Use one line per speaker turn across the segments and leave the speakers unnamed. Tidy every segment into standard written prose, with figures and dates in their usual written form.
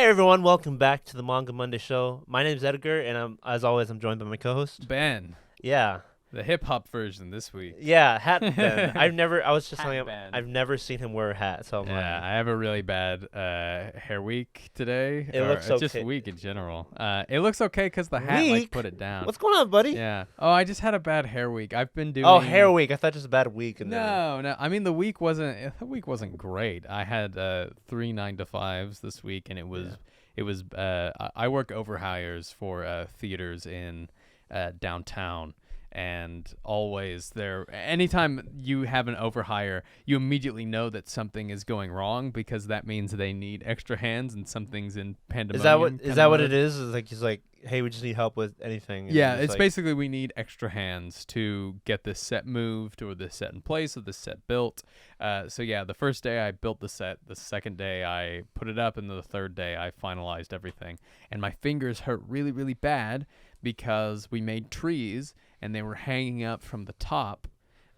everyone, welcome back to the Manga Monday show. My name's Edgar, and as always, I'm joined by my co-host.
Ben,
Yeah,
the hip hop version this week.
Hat Ben. I was just
Hat
telling him,
Ben.
I've never seen him wear a hat, so I'm
Yeah,
like,
I have a really bad hair week today.
It
or
looks
just
okay.
week in general. It looks okay because the hat like
Week?
put it down.
what's going on, buddy?
Yeah. Oh, I just had a bad hair week. I've been doing.
Oh, hair week. I thought just a bad week. And
No. I mean, the week wasn't great. I had 3 9-to-5s this week, and it was. I work overhires for theaters in downtown. And always anytime you have an overhire, you immediately know that something is going wrong because that means they need extra hands and something's in pandemonium.
Is that what it is? Is like he's like, hey, we just need help with anything. And
Yeah,
just
it's
like,
basically we need extra hands to get this set moved or this set in place or this set built. So yeah, the first day I built the set, the second day I put it up, and the third day I finalized everything. And my fingers hurt really, really bad because we made trees and they were hanging up from the top.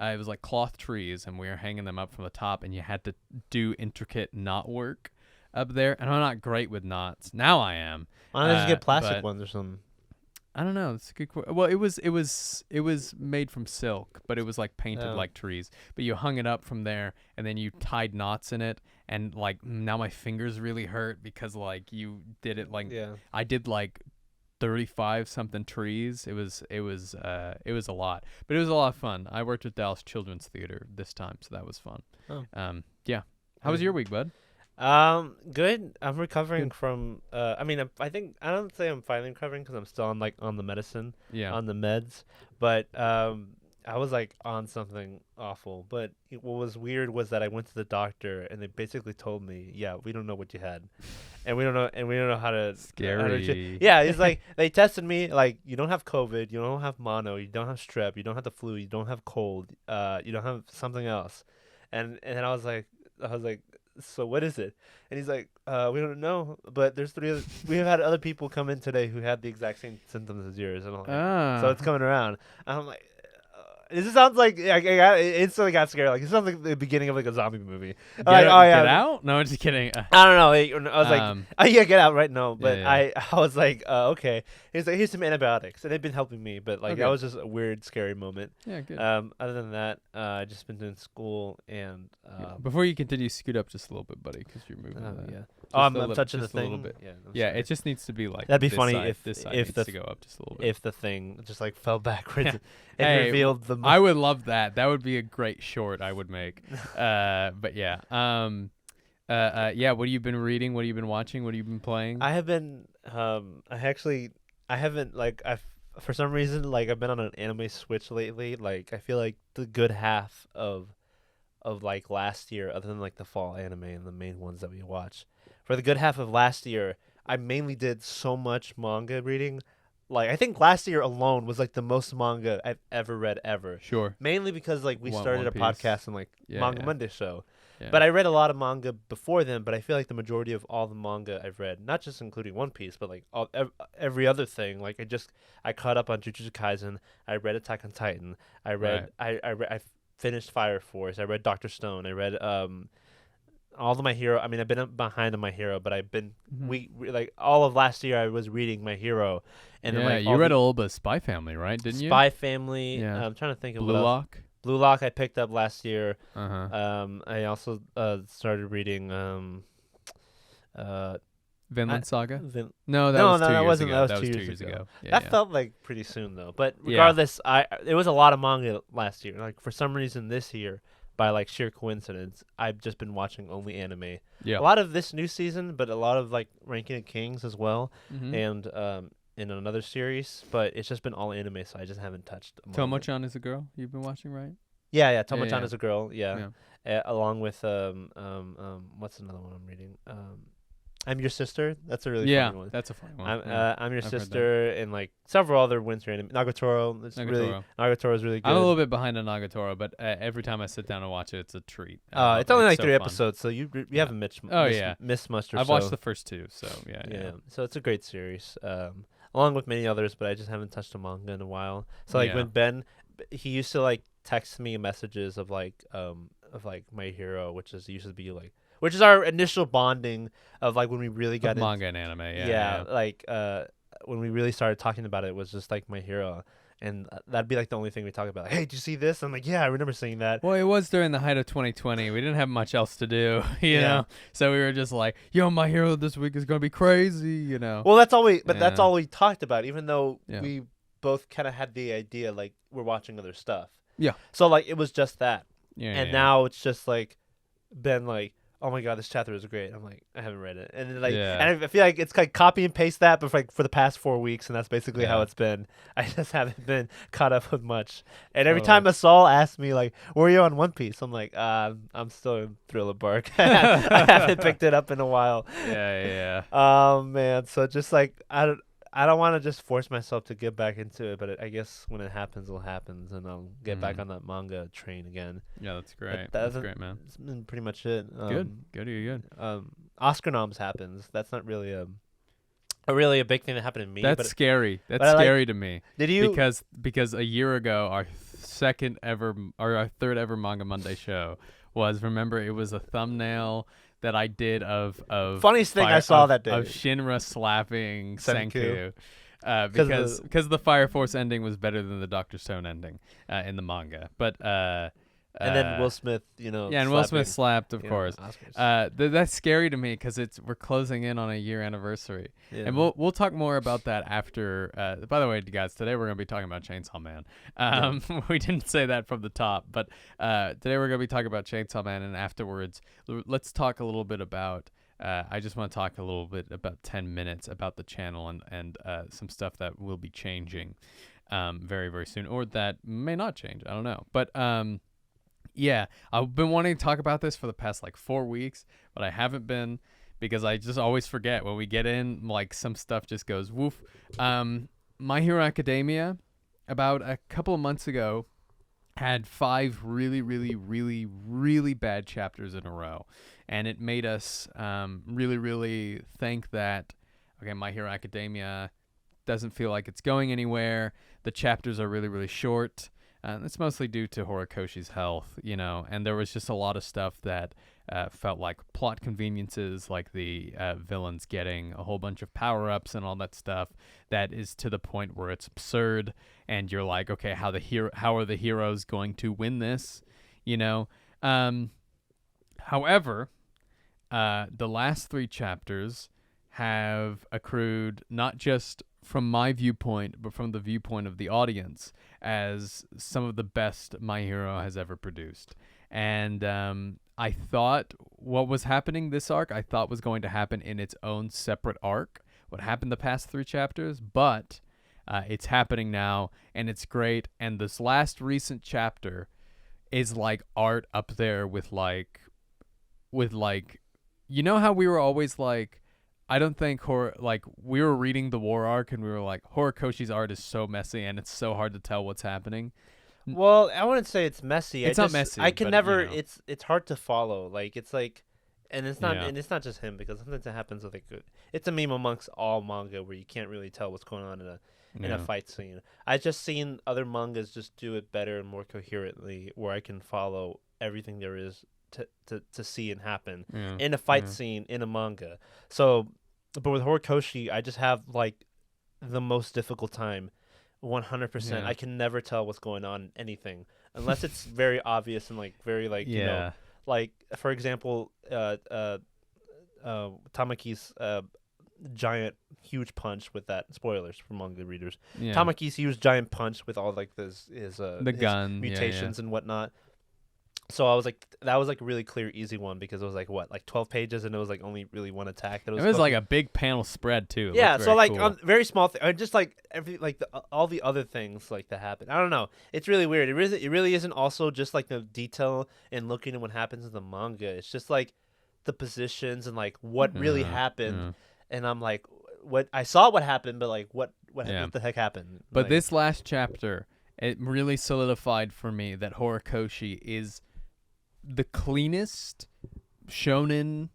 It was like cloth trees, and we were hanging them up from the top, and you had to do intricate knot work up there. And I'm not great with knots. Now I am.
Why don't I just get plastic
but
ones or something?
I don't know. It's a good question. Well, it was made from silk, but it was like painted like trees. But you hung it up from there, and then you tied knots in it. And like now my fingers really hurt because like you did it like I did like 35 something trees. It was a lot, but it was a lot of fun. I worked with Dallas Children's Theater this time, so that was fun. Yeah. How was your week, bud?
Good. I'm recovering from. I don't say I'm finally recovering because I'm still on the medicine.
Yeah.
On the meds, but I was like on something awful. But what was weird was that I went to the doctor and they basically told me, yeah, we don't know what you had, and we don't know how to.
Scary.
Yeah, it's like they tested me like you don't have COVID, you don't have mono, you don't have strep, you don't have the flu, you don't have cold, you don't have something else, and then I was like. So what is it? And he's like, we don't know, but there's we have had other people come in today who had the exact same symptoms as yours, and I'm like, so it's coming around. And I'm like, this sounds like it instantly got scared. Like it sounds like the beginning of like a zombie movie.
Get out? No, I'm just kidding.
I don't know. I was like, oh yeah, get out right now. But
yeah.
I was like, okay. He's like, here's some antibiotics, and they've been helping me. But like
Okay.
that was just a weird, scary moment.
Yeah, good.
Other than that, I just been doing school and.
Before you continue, scoot up just a little bit, buddy, because you're moving.
Yeah.
I'm
touching the
just
thing.
a little bit.
Yeah.
It just needs to be like.
That'd be
this
funny
side,
if
this side
if
needs
the
to go up just a little bit.
If the thing just like fell backwards and
Hey,
revealed the.
I would love that. That would be a great short I would make. But yeah. Yeah. What have you been reading? What have you been watching? What have you been playing?
I have been. I haven't like for some reason like I've been on an anime switch lately. Like I feel like the good half of like last year, other than like the fall anime and the main ones that we watch, for the good half of last year, I mainly did so much manga reading. Like I think last year alone was like the most manga I've ever read ever.
Sure.
Mainly because like we started a
Piece.
podcast and like
Yeah,
Manga
yeah.
Monday show.
Yeah.
But I read a lot of manga before then, but I feel like the majority of all the manga I've read, not just including One Piece, but like every other thing, like I caught up on Jujutsu Kaisen, I read Attack on Titan, I read I finished Fire Force, I read Dr. Stone, I read all of My Hero. I mean, I've been behind on My Hero, but I've been we like all of last year I was reading My Hero, and then like
you read a little bit of Spy Family, right? Didn't you?
Spy Family.
Yeah.
I'm trying to think of
Blue
what else.
Lock.
Blue Lock I picked up last year.
Uh-huh.
I also started reading
Vinland Saga.
No,
that was 2
that
years
wasn't.
ago.
That was 2
years ago. Yeah,
that
yeah.
felt like pretty soon though. But regardless, it was a lot of manga last year. Like for some reason this year, by like sheer coincidence, I've just been watching only anime.
Yeah.
A lot of this new season, but a lot of like Ranking of Kings as well,
Mm-hmm.
and in another series. But it's just been all anime, so I just haven't touched.
Tomo-chan is a girl you've been watching, right?
Yeah. Tomo-chan
yeah.
is a girl. Yeah. Along with what's another one I'm reading? I'm Your Sister. That's a really funny one.
That's a funny one.
I'm Your Sister, and like several other winter anime. Nagatoro. Nagatoro is really good.
I'm a little bit behind on Nagatoro, but every time I sit down and watch it, it's a treat.
It's only like
so
3
fun.
episodes, so you haven't missed much.
I've watched the first 2, so yeah.
So it's a great series, along with many others, but I just haven't touched a manga in a while. So like when Ben, he used to like text me messages of My Hero, which is used to be like which is our initial bonding of like when we really got
Of
into
manga and anime. Yeah.
like when we really started talking about it was just like My Hero, and that'd be like the only thing we talk about. Like, hey, did you see this? I'm like, yeah, I remember seeing that.
Well, it was during the height of 2020. We didn't have much else to do, you
Yeah.
know. So we were just like, "Yo, My Hero this week is gonna be crazy," you know.
Well, that's all that's
Yeah.
all we talked about. Even though
Yeah.
we both kind of had the idea like we're watching other stuff.
Yeah.
So like it was just that,
Yeah.
and
yeah.
now it's just like been like, oh my god, this chapter is great. I'm like, I haven't read it, and then, like,
Yeah.
and I feel like it's like copy and paste that, but for the past 4 weeks, and that's basically how
Yeah.
it's been. I just haven't been caught up with much, and every
Totally.
time Asal asks me like, where are you on One Piece? I'm like, I'm still in Thriller Bark. I haven't picked it up in a while.
Yeah.
Oh man, so just like I don't want to just force myself to get back into it, but I guess when it happens, it'll happen, and I'll get back
Mhm.
on that manga train again.
Yeah, that's great.
But
That's great, man.
That's been pretty much it.
Good. You're good.
Oscar noms happens. That's not really a big thing that happened to me.
That's
but
scary. That's
but I like-
scary to me.
did you?
Because a year ago, our third ever Manga Monday show was, remember, it was a thumbnail that I did of
Funniest thing I saw that day.
of Shinra slapping
Senku.
Senku, because the Fire Force ending was better than the Dr. Stone ending in the manga. But
and then Will Smith,
and Will Smith slapped, of course.
Oscars.
That's scary to me because we're closing in on a year anniversary,
Yeah.
and we'll talk more about that after. By the way, guys, today we're gonna be talking about Chainsaw Man. We didn't say that from the top, but today we're gonna be talking about Chainsaw Man, and afterwards, let's talk a little bit about. I just want to talk a little bit about 10 minutes about the channel and some stuff that will be changing very, very soon, or that may not change. I don't know, but yeah, I've been wanting to talk about this for the past like 4 weeks, but I haven't been because I just always forget when we get in. Like some stuff just goes woof. My Hero Academia, about a couple of months ago, had 5 really, really, really, really bad chapters in a row, and it made us really, really think that okay, My Hero Academia doesn't feel like it's going anywhere. The chapters are really, really short. It's mostly due to Horikoshi's health, you know, and there was just a lot of stuff that felt like plot conveniences, like the villains getting a whole bunch of power-ups and all that stuff that is to the point where it's absurd, and you're like, okay, how are the heroes going to win this, you know? However, the last 3 chapters have accrued not just from my viewpoint, but from the viewpoint of the audience, as some of the best My Hero has ever produced. And I thought what was happening this arc, I thought was going to happen in its own separate arc, what happened the past 3 chapters, but it's happening now, and it's great. And this last recent chapter is like art up there with like, you know how we were always like, I don't think we were reading the war arc and we were like, Horikoshi's art is so messy and it's so hard to tell what's happening.
Well, I wouldn't say it's messy.
It's not messy.
I can
but,
never.
you know.
It's hard to follow. Like it's like, and it's not.
Yeah.
And it's not just him because sometimes it happens with it's a meme amongst all manga where you can't really tell what's going on in a fight scene. I just seen other mangas just do it better and more coherently, where I can follow everything there is to see and happen in a fight scene in a manga. So, but with Horikoshi, I just have like the most difficult time. 100%.
Yeah.
I can never tell what's going on in anything unless it's very obvious and like very like you know, like for example, Tamaki's giant huge punch with that, spoilers for manga readers.
Yeah.
Tamaki's huge giant punch with all like his
gun
mutations and whatnot. So I was like, that was like a really clear, easy one because it was like what, like 12 pages, and it was like only really one attack. That
it was like a big panel spread too. It
yeah,
looked
so
very
like
cool.
on very small just like all the other things like that happen. I don't know. It's really weird. It really isn't also just like the detail and looking at what happens in the manga. It's just like the positions and like what really happened. And I'm like, what I saw what happened, but like what the heck happened?
But
like,
this last chapter, it really solidified for me that Horikoshi is the cleanest shonen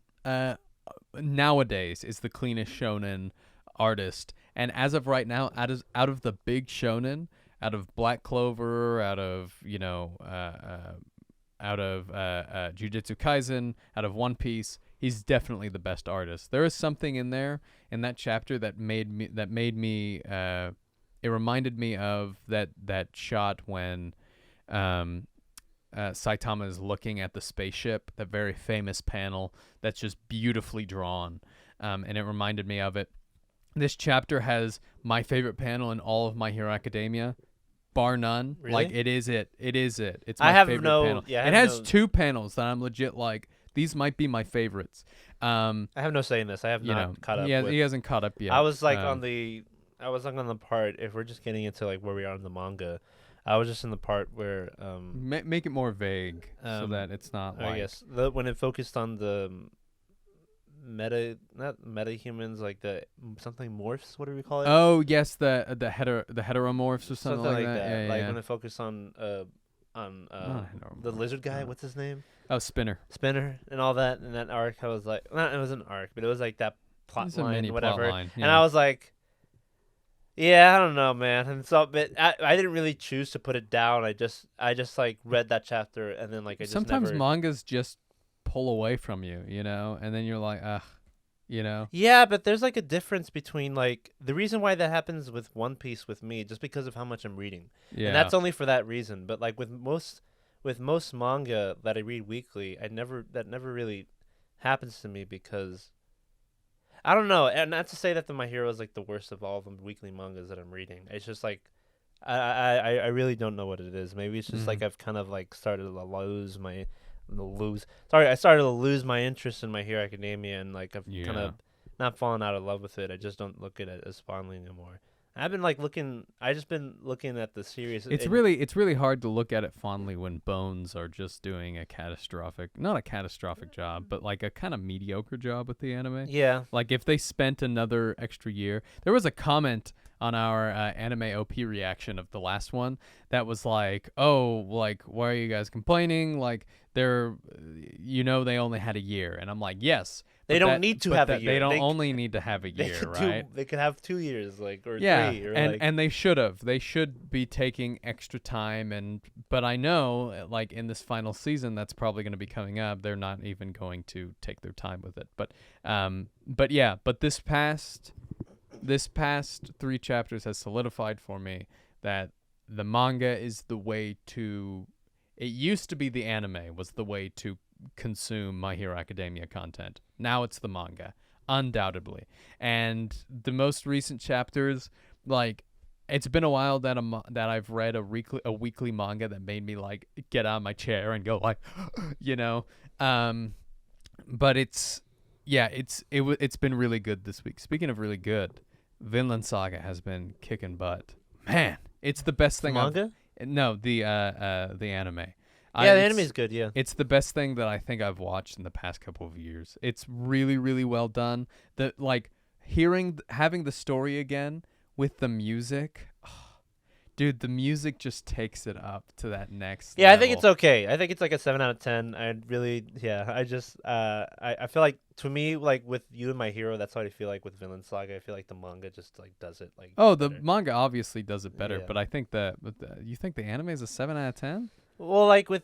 nowadays, is the cleanest shonen artist. And as of right now, out of the big shonen, out of Black Clover, out of Jujutsu Kaisen, out of One Piece. He's definitely the best artist. There is something in there in that chapter that made me it reminded me of that shot when Saitama is looking at the spaceship, that very famous panel that's just beautifully drawn, and it reminded me of it. This chapter has my favorite panel in all of My Hero Academia, bar none.
Really?
Like it is it. It's
I
my
have
favorite
no.
panel.
Yeah, I
it
have
has
no,
2 panels that I'm legit like, these might be my favorites.
I have no say in this. I have not caught up.
He hasn't caught up yet.
I was like on the. I was like on the part. If we're just getting into like where we are in the manga, I was just in the part where
make it more vague so that it's not like.
I guess when it focused on the not meta humans, like the something morphs. What do we call it?
Oh yes, the heteromorphs or something like that. Yeah,
like
yeah.
when it focused on the lizard guy. What's his name?
Oh, Spinner
and all that. And that arc, I was like, it was an arc, but it was like that plot line, whatever.
Plot line, yeah.
And I was like, yeah, I don't know, man. And so, but I didn't really choose to put it down. I just like read that chapter, and then like I just
sometimes
never...
mangas just pull away from you, and then you're like, ugh,
Yeah, but there's like a difference between like the reason why that happens with One Piece with me, just because of how much I'm reading.
Yeah.
And that's only for that reason. But like with most manga that I read weekly, that never really happens to me because I don't know. And not to say that My Hero is like the worst of all of the weekly mangas that I'm reading. It's just like I really don't know what it is. Maybe it's just like I've kind of like started to lose my interest in My Hero Academia, and like I've kind of not fallen out of love with it. I just don't look at it as fondly anymore. I've been like looking. I just been looking at the series.
It's really hard to look at it fondly when Bones are just doing not a catastrophic job, but like a kind of mediocre job with the anime.
Yeah.
Like if they spent another extra year, there was a comment on our anime OP reaction of the last one that was like, "Oh, like why are you guys complaining? Like they only had a year," and I'm like, "Yes."
They don't need to have a year.
They don't only need to have a year, right?
They could have 2 years, like, or 3. Or
and they should have. They should be taking extra time. But I know, like in this final season, that's probably going to be coming up. They're not even going to take their time with it. But this past 3 chapters has solidified for me that the manga is the way to. It used to be the anime was the way to consume My Hero Academia content. Now it's the manga, undoubtedly. And the most recent chapters, like, it's been a while that I've read a weekly manga that made me like get out of my chair and go like, but it's been really good this week. Speaking of really good, Vinland Saga has been kicking butt. Man, it's the best thing.
Manga?
No, the anime.
Yeah, the anime is good. Yeah,
it's the best thing that I think I've watched in the past couple of years. It's really, really well done. Having the story again with the music, dude, the music just takes it up to that next.
Yeah,
level.
I think it's okay. I think it's like a 7 out of 10. I just I feel like to me, like with you and My Hero, that's how I feel like with Vinland Saga. I feel like the manga just like does it like.
Oh,
better.
the manga obviously does it better,
Yeah.
but I think you think the anime is a 7 out of 10?
Well, like I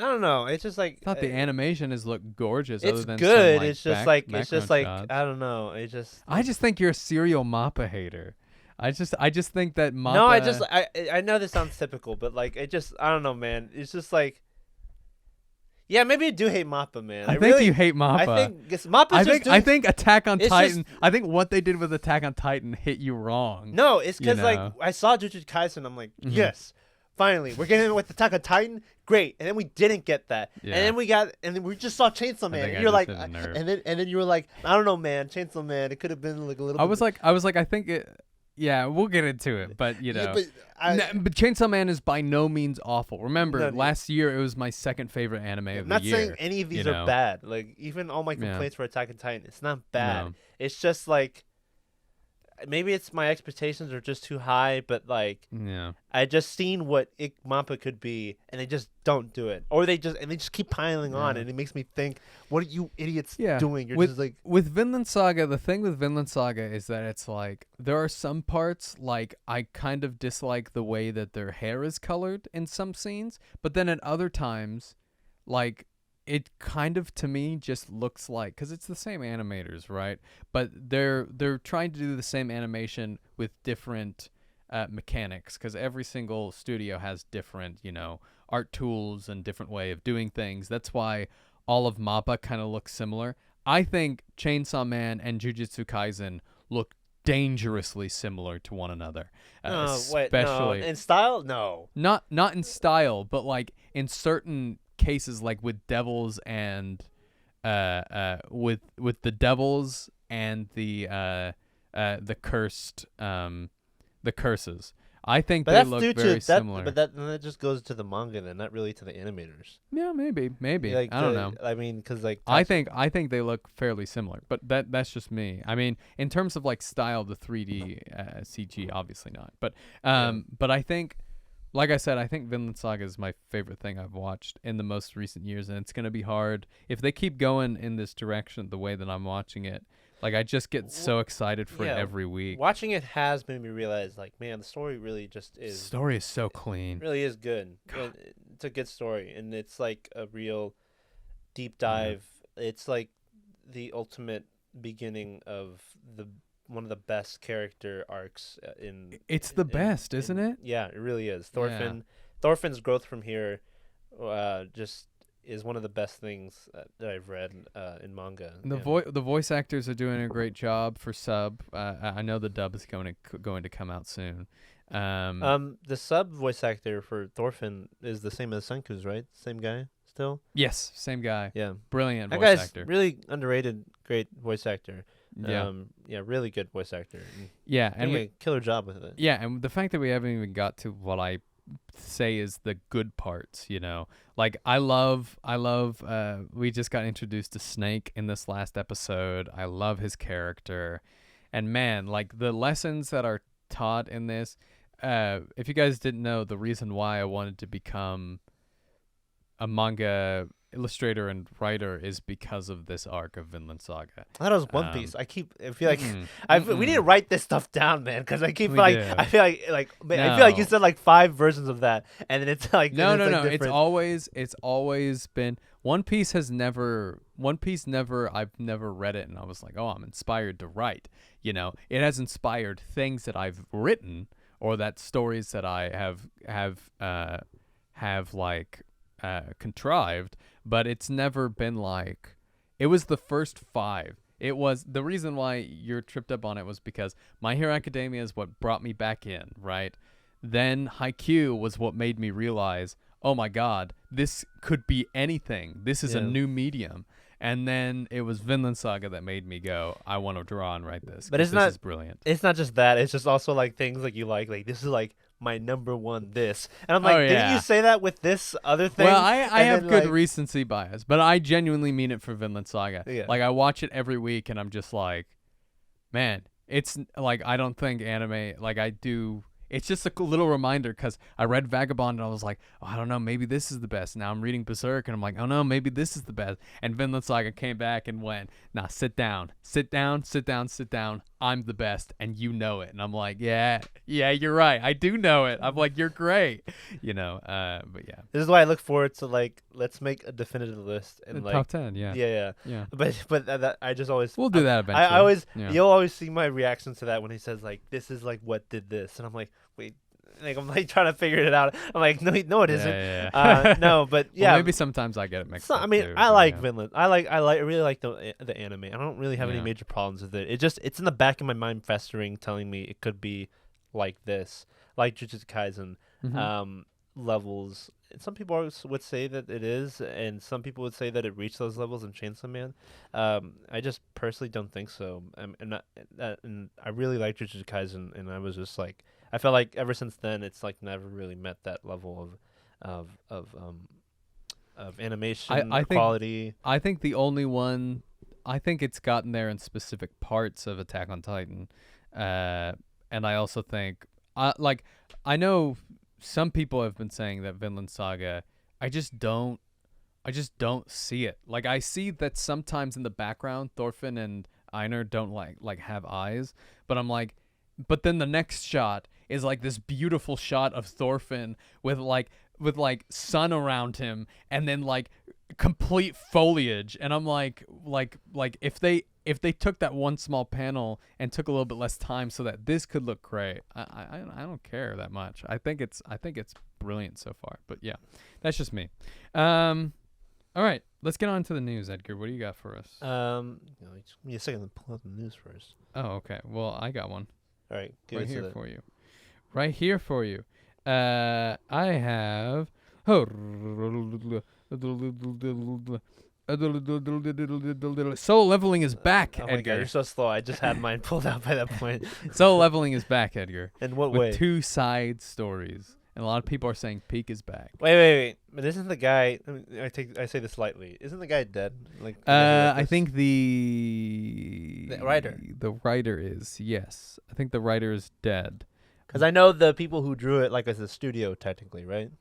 don't know. It's just like
I thought the animation is look gorgeous.
It's
other than
good.
Some,
it's just like
shots.
I don't know.
I just think you're a serial MAPPA hater. I just think that MAPPA.
No, I know this sounds typical, but like I don't know, man. It's just like. Yeah, maybe I do hate MAPPA, man.
I think you hate MAPPA.
I think MAPPA's
I think Attack on Titan.
just-
I think what they did with Attack on Titan hit you wrong.
No, it's because
You
like
know.
I saw Jujutsu Kaisen, I'm like, yes, finally, we're getting it with Attack on Titan. Great, and then we didn't get that,
Yeah.
and then we just saw Chainsaw Man.
think
And
I
you're
just
like,
did a nerve.
and then you were like, I don't know, man, Chainsaw Man. It could have been like a little.
I was like, I think it. Yeah, we'll get into it, but
Yeah,
but Chainsaw Man is by no means awful. Remember,
No,
last year it was my second favorite anime of
I'm
the
not
year.
saying any of these are bad. Like even all my complaints for Attack on Titan, it's not bad.
No.
It's just like maybe it's my expectations are just too high, but like
Yeah.
I just seen what MAPPA could be, and they just don't do it, or they just keep piling on,
Yeah.
and it makes me think, what are you idiots
Yeah.
doing? You're
with,
just like
with Vinland Saga, the thing with Vinland Saga is that it's like there are some parts like I kind of dislike the way that their hair is colored in some scenes, but then at other times like it kind of to me just looks like, because it's the same animators, right? But they're trying to do the same animation with different mechanics, because every single studio has different, art tools and different way of doing things. That's why all of MAPPA kind of looks similar. I think Chainsaw Man and Jujutsu Kaisen look dangerously similar to one another.
No, wait,
Especially
no. In style, no.
not in style, but like in certain cases, like with devils and with the devils and the cursed the curses. I think
But
they
that's
look
due
very
to
similar.
that. But that just goes to the manga, then, not really to the animators.
Yeah, maybe.
Like
I don't know.
I mean, because like
I think they look fairly similar, but that's just me. I mean, in terms of like style, the 3D CG, obviously not. But I think, like I said, I think Vinland Saga is my favorite thing I've watched in the most recent years, and it's gonna be hard if they keep going in this direction the way that I'm watching it. Like, I just get so excited for it every week.
Watching it has made me realize, like, man, the story really just
The
is.
story is so clean.
Really is good. It's a good story, and it's like a real deep dive. It's like the ultimate beginning of one of the best character arcs in.
It's the best, isn't it?
Yeah, it really is. Thorfinn's growth from here, just is one of the best things that I've read in manga.
The voice actors are doing a great job for sub. I know the dub is going to come out soon.
The sub voice actor for Thorfinn is the same as Senku's, right? Same guy still?
Yes, same guy.
Yeah.
Brilliant
That
voice
guy's
actor.
really underrated, great voice actor.
Yeah.
Really good voice actor.
Yeah, and
doing a killer job with it.
Yeah, and the fact that we haven't even got to what I say is the good parts, like I love we just got introduced to Snake in this last episode. I love his character, and man, like the lessons that are taught in this, if you guys didn't know, the reason why I wanted to become a manga illustrator and writer is because of this arc of Vinland Saga.
I thought it was One Piece. I feel like we need to write this stuff down, man, because I feel like I feel like you said like 5 versions of that, and then it's like
no.
Different.
It's always been One Piece. I've never read it, and I was like, oh, I'm inspired to write. It has inspired things that I've written, or that stories that I have contrived, but it's never been like, it was the first 5. It was the reason why you're tripped up on it was because My Hero Academia is what brought me back in, right? Then Haikyuu was what made me realize, oh my God, this could be anything. This is a new medium. And then it was Vinland Saga that made me go, I want to draw and write this.
But this
is brilliant.
It's not just that. It's just also like things like you like this is like my number one this. And I'm like, didn't you say that with this other thing?
Well, I have good recency bias, but I genuinely mean it for Vinland Saga.
Yeah.
Like, I watch it every week, and I'm just like, man, it's like, I don't think anime, like I do. It's just a little reminder, because I read Vagabond and I was like, oh, I don't know, maybe this is the best. Now I'm reading Berserk and I'm like, oh no, maybe this is the best. And Vinland Saga came back and went, nah, sit down. I'm the best, and you know it. And I'm like, yeah, you're right. I do know it. I'm like, you're great. But yeah.
This is why I look forward to let's make a definitive list and
the top 10.
Yeah. But that, I just always
we'll do that eventually.
You'll always see my reactions to that when he says like, this is like what did this, and I'm like, wait. Like, I'm like trying to figure it out. I'm like, no, it isn't.
Yeah.
No, but yeah.
Well, maybe sometimes I get it mixed up.
I mean,
too,
I like Vinland. I really like the anime. I don't really have any
Yeah.
major problems with it. It's in the back of my mind festering, telling me it could be like this, like Jujutsu Kaisen levels. And some people would say that it is, and some people would say that it reached those levels in Chainsaw Man. I just personally don't think so. And I really like Jujutsu Kaisen, and I was just like, I felt like ever since then, it's like never really met that level of animation quality.
I think the only one, I think it's gotten there in specific parts of Attack on Titan, and I also think, I know some people have been saying that Vinland Saga, I just don't see it. Like, I see that sometimes in the background, Thorfinn and Einar don't like have eyes, but I'm like, but then the next shot is like this beautiful shot of Thorfinn with like sun around him, and then like complete foliage, and I'm like if they took that one small panel and took a little bit less time so that this could look great, I don't care that much. I think it's brilliant so far. But yeah, that's just me. All right, let's get on to the news, Edgar. What do you got for us?
Just give me a second to pull up the news first.
Oh, okay. Well, I got one.
All right, give
Right
it to
here
the-
for you. Right here for you. I have. Soul leveling is back,
Oh my god,
Edgar.
you're so slow. I just had mine pulled out by that point.
Soul leveling is back, Edgar.
In what
With
way?
2 side stories. And a lot of people are saying Peak is back.
Wait. But isn't the guy? I say this lightly. Isn't the guy dead? Like the guy who wrote
I
this?
think the
writer.
The writer is, yes. I think the writer is dead.
Because I know the people who drew it, like as a studio, technically, right?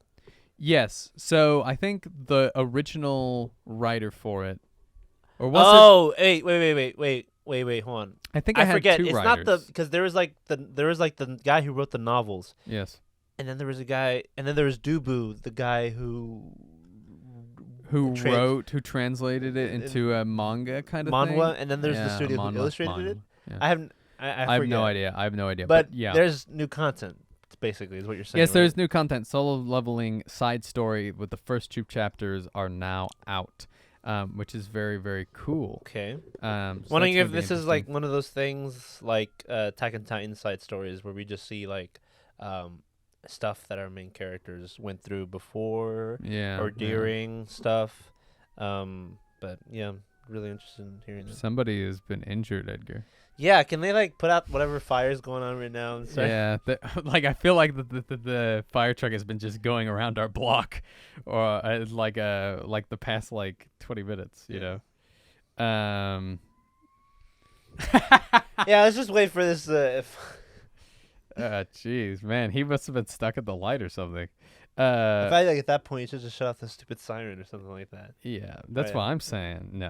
Yes. So I think the original writer for it, or was
Oh, wait. Hold on.
it? I think I had
forget.
2
It's
writers.
not the because there was like the guy who wrote the novels,
Yes.
and then there was a guy, and then there was Dubu, the guy who
Who translated it into a manga kind of thing?
manhwa, and then there's the
Yeah,
studio who
manhwa,
illustrated it.
yeah.
I haven't. I
I have no
forget.
idea.
But
yeah.
there's new content. Basically, is what you're saying.
Yes,
right?
there's new content. Solo leveling side story with the first 2 chapters are now out, which is very, very cool.
Okay.
So
Wondering
that's gonna
if
be
this is like
interesting.
one of those things like Attack on Titan side stories where we just see like stuff that our main characters went through before
Yeah,
or
yeah.
during stuff. But yeah, I'm really interested in hearing that.
Somebody has been injured, Edgar.
Yeah, can they like put out whatever fire's going on right now? And start-
Yeah, like I feel like the fire truck has been just going around our block, or like the past like 20 minutes, you know.
Yeah, let's just wait for this.
Jeez, man, he must have been stuck at the light or something.
I feel like at that point you should just shut off the stupid siren or something like that.
Yeah, that's
Right.
what I'm saying. No.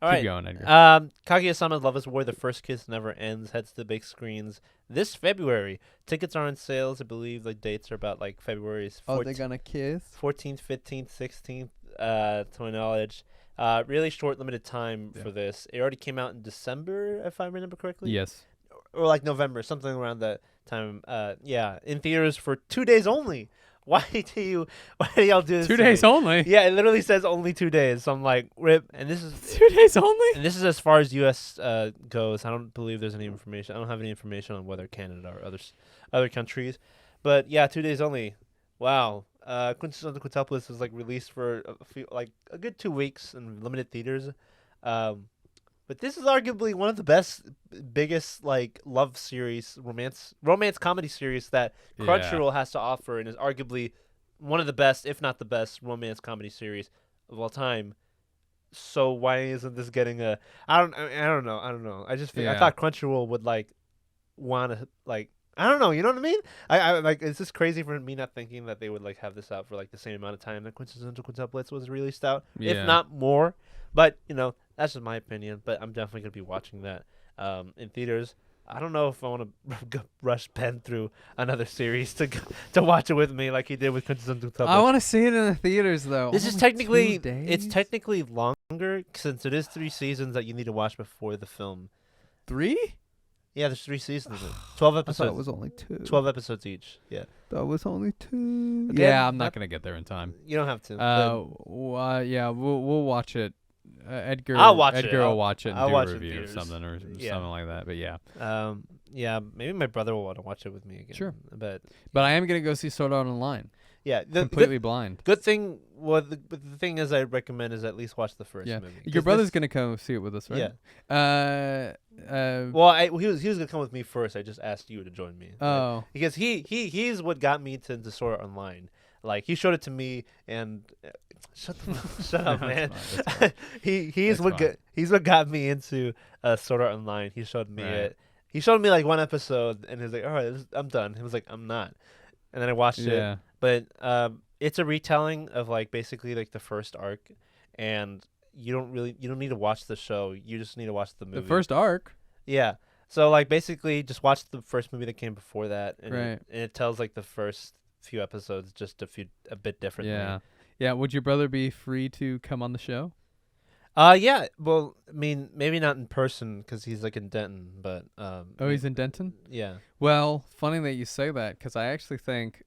All
Keep
right.
going, Edgar.
Kaguya-sama's Love is War: The First Kiss Never Ends heads to the big screens this February. Tickets are on sales. I believe the dates are about like February's 14th,
gonna kiss?
14th, 15th, 16th, to my knowledge. Really short, limited time
Yeah.
for this. It already came out in December, if I remember correctly.
Yes.
Or like November, something around that time. Yeah, in theaters for 2 days only. Why do y'all do this?
2
to me?
days only.
Yeah, it literally says only 2 days. So I'm like, rip. And this is
2 days only.
and this is as far as U.S. Goes. I don't believe there's any information. I don't have any information on whether Canada or other countries. But yeah, 2 days only. Wow. Quintessential Quintuplets was like released for a good 2 weeks in limited theaters. But this is arguably one of the biggest like love series, romance comedy series that
Yeah.
Crunchyroll has to offer, and is arguably one of the best, if not the best, romance comedy series of all time. So why isn't this getting a? I don't know. I just think I
Yeah.
thought Crunchyroll would like want to like. I don't know. You know what I mean? I like. It's just crazy for me not thinking that they would like have this out for like the same amount of time that Quintessential Quintuplets was released out,
Yeah.
if not more. But that's just my opinion. But I'm definitely gonna be watching that in theaters. I don't know if I want to rush Ben through another series to watch it with me like he did with Quintessential Quintuplets.
I want to see it in the theaters though.
This is
Only
technically
2 days?
it's technically longer since it is 3 seasons that you need to watch before the film.
3.
Yeah, there's 3 seasons. 12
I thought
episodes.
it was only 2.
12 episodes each. Yeah.
That was only 2.
Again,
Yeah, I'm not
not-
gonna get there in time.
You don't have to. but
Yeah, we'll watch it. Edgar,
I'll watch it.
Edgar will watch it and
I'll
do
watch
a
it in
review or
theaters.
something or
Yeah.
something like that. But yeah,
yeah, maybe my brother will want to watch it with me again.
Sure.
But
I am gonna go see Sword Art Online.
yeah, the
Completely blind.
good thing. Well, the thing is, I recommend is at least watch the first
Yeah,
movie.
your
'Cause
brother's
this-
gonna come see it with us, right?
Yeah.
Uh.
Well, he was gonna come with me first. I just asked you to join me.
Oh.
Because he's what got me into Sword Art Online. Like he showed it to me and shut up,
No,
man.
it's fine, it's
he's
It's
what
fine.
he's what got me into Sword Art Online. He showed me
Right.
it. He showed me like one episode and he was like, "All right, I'm done." He was like, "I'm not," and then I watched it.
Yeah.
But it's a retelling of like basically like the first arc, and you don't need to watch the show. You just need to watch the movie.
The first arc.
Yeah. So like basically just watch the first movie that came before that, and
Right.
it tells like the first few episodes just a bit differently.
Yeah. Yeah, would your brother be free to come on the show?
Yeah. Well, I mean, maybe not in person because he's like in Denton, but
Oh, he's in Denton?
yeah.
Well, funny that you say that because I actually think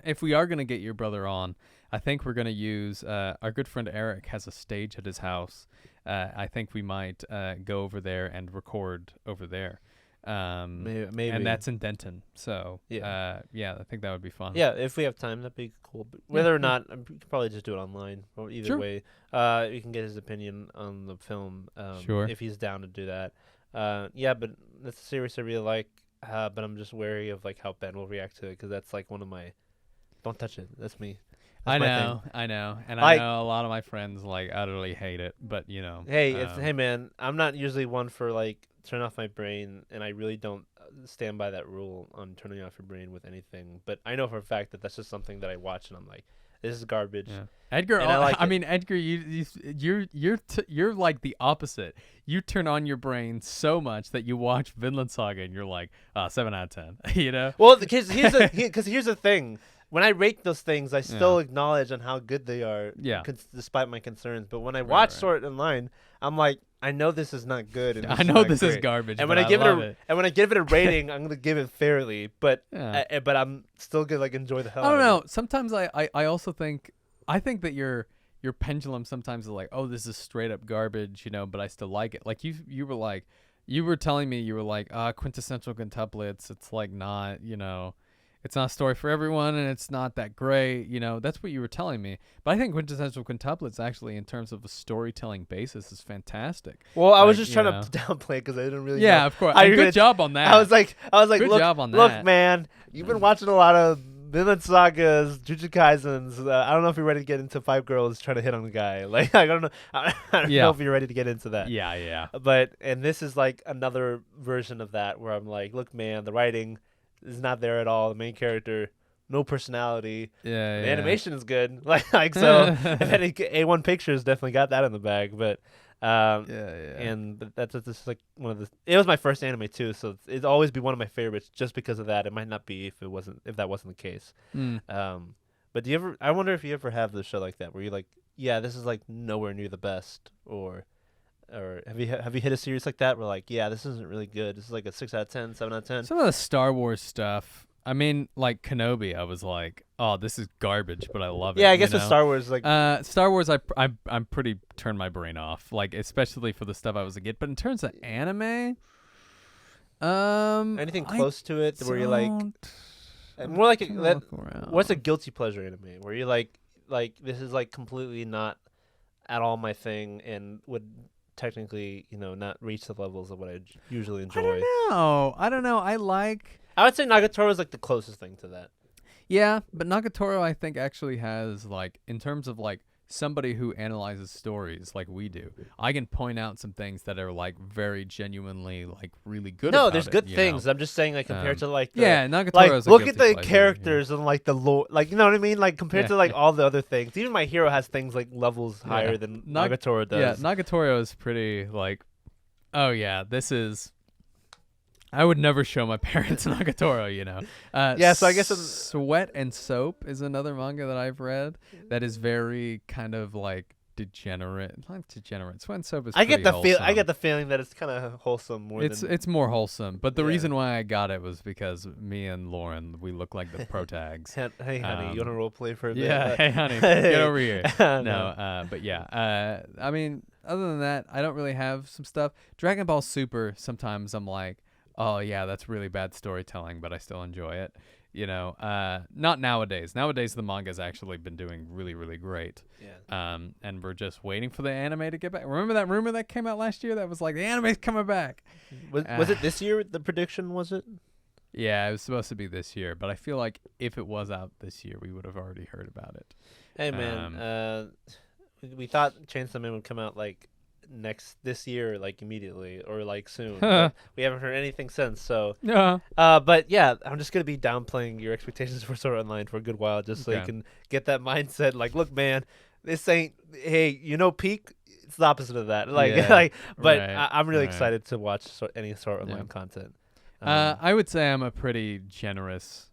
if we are going to get your brother on, I think we're going to use our good friend Eric has a stage at his house. I think we might go over there and record over there.
Maybe.
And that's in Denton. So,
Yeah.
yeah, I think that would be fun.
Yeah, if we have time, that'd be cool. But whether or not, we could probably just do it online. Or either
Sure.
way, you can get his opinion on the film.
Sure.
If he's down to do that. Yeah, but that's a series I really like. But I'm just wary of like how Ben will react to it because that's like one of my. Don't touch it. That's me. That's my thing.
I know, and
Like-
I know a lot of my friends like utterly hate it, but you know.
Hey man, I'm not usually one for like turn off my brain, and I really don't stand by that rule on turning off your brain with anything. But I know for a fact that that's just something that I watch, and I'm like, this is garbage.
Yeah. Edgar,
And I like it.
mean, Edgar, you're like the opposite. You turn on your brain so much that you watch Vinland Saga and you're like, 7 out of 10. You know?
Well, because here's the thing. When I rate those things, I still acknowledge on how good they are,
Yeah.
despite my concerns. But when I
Right,
watch
right.
Sword Online, I'm like, I know this is not good. And
I know
not
this is
great.
garbage,
And
but
when I give
love
it and when I give it a rating, I'm gonna give it fairly. But
Yeah.
but I'm still gonna like enjoy the hell.
I don't
out of
know. Sometimes I also think that your pendulum sometimes is like, oh, this is straight up garbage, you know, but I still like it. Like you were telling me you were like, quintessential quintuplets. It's like not, you know, it's not a story for everyone and it's not that great, you know. That's what you were telling me. But I think quintessential quintuplets actually, in terms of a storytelling basis, is fantastic.
Well, I was
Like,
just
you
trying
know.
to downplay because I didn't really.
Yeah,
know
of course.
how
And
you're
good
gonna-
job on that.
I was like,
Good
look,
job on
look,
that.
man, you've been watching a lot of Vinland Sagas, Jujutsu Kaisens. I don't know if you're ready to get into 5 girls trying to hit on a guy. Like, I don't know. I don't
Yeah.
know if you're ready to get into that.
Yeah.
And this is like another version of that where I'm like, look, man, the writing is not there at all. The main character, no personality.
Yeah.
The animation is good. Like so. A1 Pictures definitely got that in the bag, but. But that's just like one of the. It was my first anime too, so it'd always be one of my favorites just because of that. It might not be if that wasn't the case. But do you ever? I wonder if you ever have the show like that where you're like, yeah, this is like nowhere near the best, or have you hit a series like that where like, yeah, this isn't really good. This is like a 6 out of 10, 7 out of 10.
Some of the Star Wars stuff. I mean, like Kenobi, I was like, "Oh, this is garbage," but I love it.
Yeah, I guess
you
with
know?
Star Wars, like,
Star Wars, I'm pretty turned my brain off, like especially for the stuff I was a kid. But in terms of anime,
anything close to it where you're like, more like what's a guilty pleasure anime where you're like this is like completely not at all my thing and would technically, you know, not reach the levels of what I usually enjoy.
I don't know.
I would say Nagatoro is like the closest thing to that.
Yeah, but Nagatoro I think actually has like, in terms of like somebody who analyzes stories like we do, I can point out some things that are like very genuinely like really good.
No,
about
there's
it,
good
you
things.
know?
I'm just saying like compared to like
Nagatoro
like
is
look at the characters and like the lore, like, you know what I mean, like compared to like all the other things. Even My Hero has things like levels higher than Nagatoro does.
Yeah, Nagatoro is pretty like, oh yeah, this is. I would never show my parents Nagatoro, you know.
So I guess
Sweat and Soap is another manga that I've read that is very kind of like degenerate. Not degenerate. Sweat and Soap is.
I get the
wholesome.
I get the feeling that it's kind of wholesome more
It's
than.
it's more wholesome, but the
Yeah.
reason why I got it was because me and Lauren, we look like the pro tags.
Hey honey, you want to role play for a bit?
Yeah, hey honey, get over here. But yeah, I mean, other than that, I don't really have some stuff. Dragon Ball Super, sometimes I'm like, oh yeah, that's really bad storytelling, but I still enjoy it. You know, not nowadays. Nowadays, the manga's actually been doing really, really great.
Yeah.
And we're just waiting for the anime to get back. Remember that rumor that came out last year that was like, the anime's coming back?
Was it this year? The prediction was it?
Yeah, it was supposed to be this year, but I feel like if it was out this year, we would have already heard about it.
Hey man, we thought Chainsaw Man would come out like this year, like immediately or like soon. But we haven't heard anything since. So
Yeah.
but yeah, I'm just gonna be downplaying your expectations for Sword Art Online for a good while, just so you
Okay.
can get that mindset. Like, look, man, this ain't. Hey, you know, peak. It's the opposite of that. Like,
Yeah,
but
right,
I'm really
right.
excited to watch any Sword Art Online content.
I would say I'm a pretty generous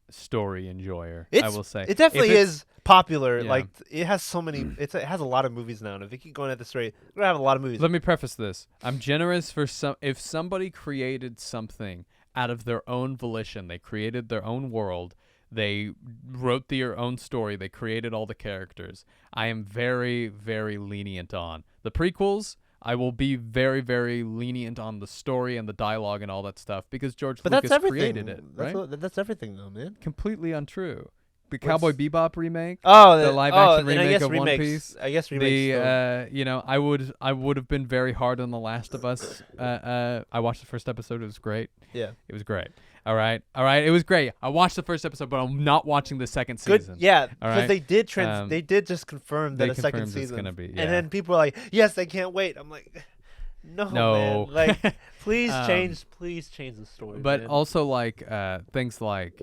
story enjoyer. I
It's
will say
it definitely is popular.
Yeah.
Like it has so many. It has a lot of movies now. And if you keep going at this rate, we're gonna have a lot of movies.
Let me preface this. I'm generous for some. If somebody created something out of their own volition, they created their own world, they wrote their own story, they created all the characters, I am very, very lenient on. The prequels, I will be very, very lenient on the story and the dialogue and all that stuff because George
But
Lucas
that's everything.
created it, right?
That's everything, though, man.
Completely untrue. The Cowboy Bebop remake,
Oh,
the live action
and I
remake
guess
of One
remakes.
Piece.
I guess remakes.
You know, I would have been very hard on The Last of Us. I watched the first episode. It was great.
Yeah.
It was great. All right. It was great. I watched the first episode, but I'm not watching the second
Good.
season.
Yeah,
All
because
right?
they did just confirm that
They
a second
confirmed it's
season
gonna be, yeah.
and then people are like, "Yes, they can't wait." I'm like, "No,
No.
man. Like, please
Um,
please change the story."
But
man.
also like things like,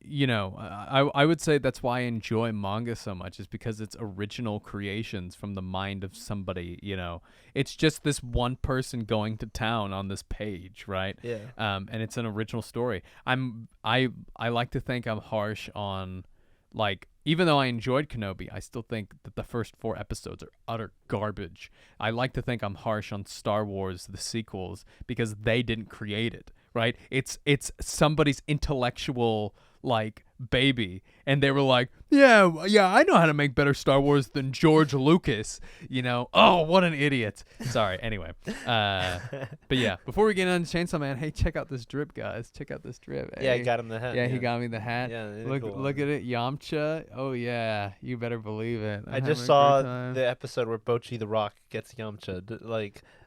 you know, I would say that's why I enjoy manga so much is because it's original creations from the mind of somebody, you know. It's just this one person going to town on this page, right?
Yeah.
And it's an original story. I like to think I'm harsh on, like, even though I enjoyed Kenobi, I still think that the first 4 episodes are utter garbage. I like to think I'm harsh on Star Wars, the sequels, because they didn't create it, right? It's somebody's intellectual, like, baby, and they were like, yeah, I know how to make better Star Wars than George Lucas, you know. Oh, what an idiot. Sorry. Anyway, but yeah, before we get on Chainsaw Man, hey, check out this drip, guys. Check out this drip.
Yeah,
Hey.
he got him the hat.
Yeah, he got me the hat.
Yeah, they
look
cool.
at it, Yamcha. Oh yeah, you better believe it.
I just saw the episode where Bochi the Rock gets Yamcha.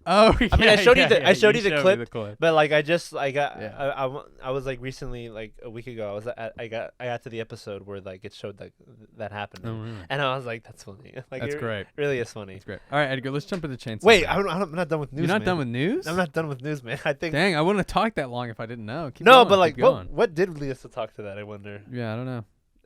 Oh yeah.
I mean, I showed you the
yeah,
I showed you
showed
the
me
clip,
the clip.
but like I got
Yeah.
I was like recently, like a week ago, I got to the episode where like it showed that happening,
Oh, really?
and I was like, that's funny. Like
That's
it
great.
really is funny.
That's great. All right, Edgar, let's jump into Chainsaw
Wait,
Man.
I'm not done with news.
You're not
man.
done with news?
I'm not done with news, man. I think.
Dang, I wouldn't have talked that long if I didn't know. Keep
No,
going,
but like,
keep going.
what did lead us to talk to that? I wonder.
Yeah, I don't know.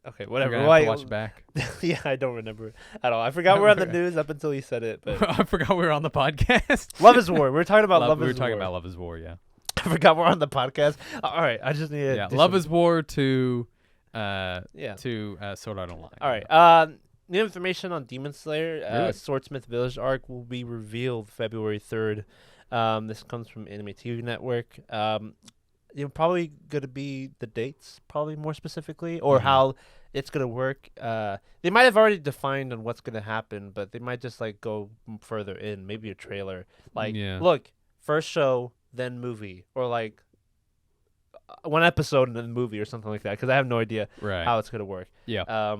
Okay,
We're
whatever.
gonna
Why?
have to watch it back.
Yeah, I don't remember it at all. I forgot we're on the news up until you said it. But
I forgot we were on the podcast.
Love is War. We were talking about Love is War.
We were talking about Love is War, yeah.
I forgot we're on the podcast. All right, I just need to.
Yeah, Love is War to
Yeah.
to Sword Art Online.
All right. New information on Demon Slayer.
Really?
Swordsmith Village arc will be revealed February 3rd. This comes from Anime TV Network. Probably going to be the dates, probably more specifically, or how it's going to work. They might have already defined on what's going to happen, but they might just like go further in, maybe a trailer. Like, look, first show, then movie, or like one episode and then movie or something like that, because I have no idea how it's going to work.
Yeah.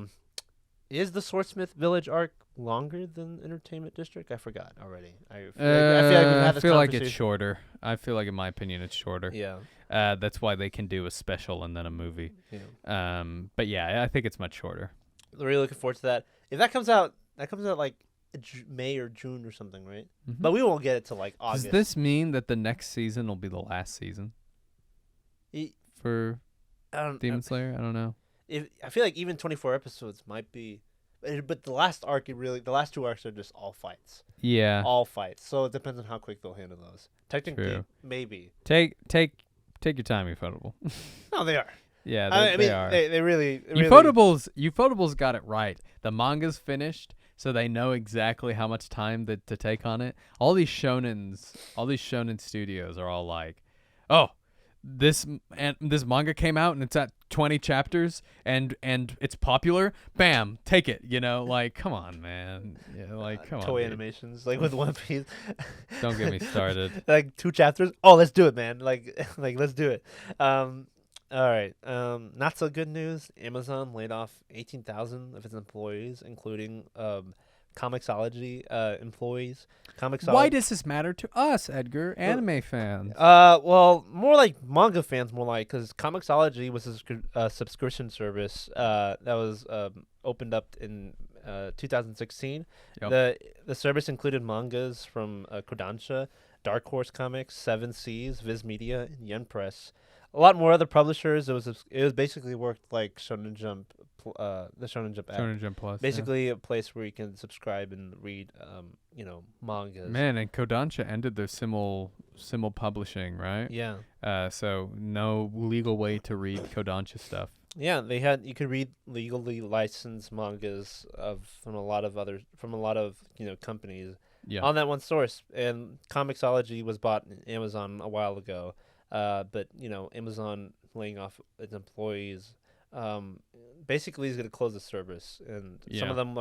Is the Swordsmith Village arc longer than Entertainment District? I forgot already. I feel like we've had this conversation.
it's shorter. I feel like, in my opinion, it's shorter.
Yeah.
That's why they can do a special and then a movie.
Yeah.
But yeah, I think it's much shorter.
Really looking forward to that. If that comes out like May or June or something, right?
Mm-hmm.
But we won't get it till like August.
Does this mean that the next season will be the last season for Demon Slayer? I don't know.
I feel like even 24 episodes might be, but the last arc, the last 2 arcs are just all fights.
Yeah.
All fights. So it depends on how quick they'll handle those. Technically,
True.
maybe.
Take your time, Ufotable.
No, they are.
Yeah, they are.
They really.
Ufotable's got it right. The manga's finished, so they know exactly how much time to take on it. All these shonen studios are all like, oh, this manga came out and it's at 20 chapters and it's popular. Bam, take it. You know, like, come on, man. Yeah, like, come on.
Toei
dude.
Animations, like with One Piece.
Don't get me started.
Like 2 chapters. Oh, let's do it, man. Like let's do it. All right. Not so good news. Amazon laid off 18,000 of its employees, including Comixology employees.
Why does this matter to us, Edgar? Anime fans.
Well, more like manga fans, because Comixology was a subscription service that was opened up in 2016.
Yep.
The service included mangas from Kodansha, Dark Horse Comics, Seven Seas, Viz Media, and Yen Press. A lot more other publishers. It was basically worked like Shonen Jump, the Shonen Jump app.
Shonen Jump Plus.
Basically, a place where you can subscribe and read, mangas.
Man, and Kodansha ended their simul publishing, right?
Yeah.
So no legal way to read Kodansha stuff.
Yeah, they had you could read legally licensed mangas from a lot of companies
Yeah.
on that one source. And Comixology was bought in Amazon a while ago, but Amazon laying off its employees, um, basically is going to close the service, and
Yeah.
some of them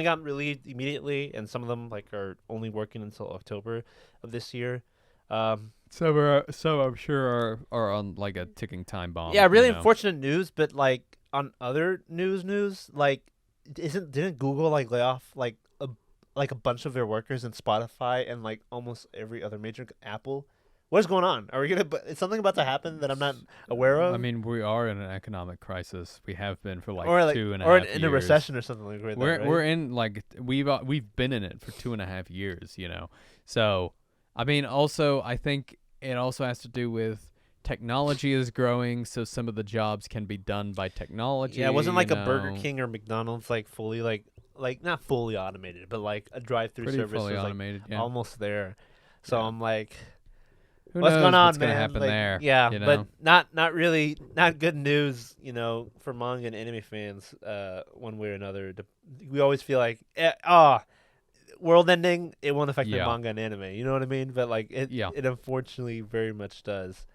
got relieved immediately, and some of them like are only working until October of this year. Um,
Some I'm sure are on like a ticking time bomb.
Yeah,
You
really
know.
unfortunate news, but like on other news, like didn't Google like lay off like a bunch of their workers in Spotify and like almost every other major Apple? What is going on? Are we gonna? Is something about to happen that I'm not aware
I
of,
mean, we are in an economic crisis. We have been for like
or like
two and a
or
half
in a
years.
recession or something like that,
We're
right?
we're in like we've been in it for 2.5 years. You know. So, I mean, also I think it also has to do with technology is growing, so some of the jobs can be done by technology.
Yeah, it wasn't
You
like a Burger
know,
King or McDonald's like fully like not fully automated, but like a drive-through
pretty
service
fully
was like
automated. Yeah.
almost there. So
Yeah.
I'm like,
Who
what's going
knows what's
on,
gonna
man?
happen
Like,
there?
yeah,
You
but
know.
not really, not good news, for manga and anime fans. One way or another, we always feel like, world ending. It won't affect the
Yeah.
manga and anime. You know what I mean? But like,
Yeah.
it unfortunately very much does.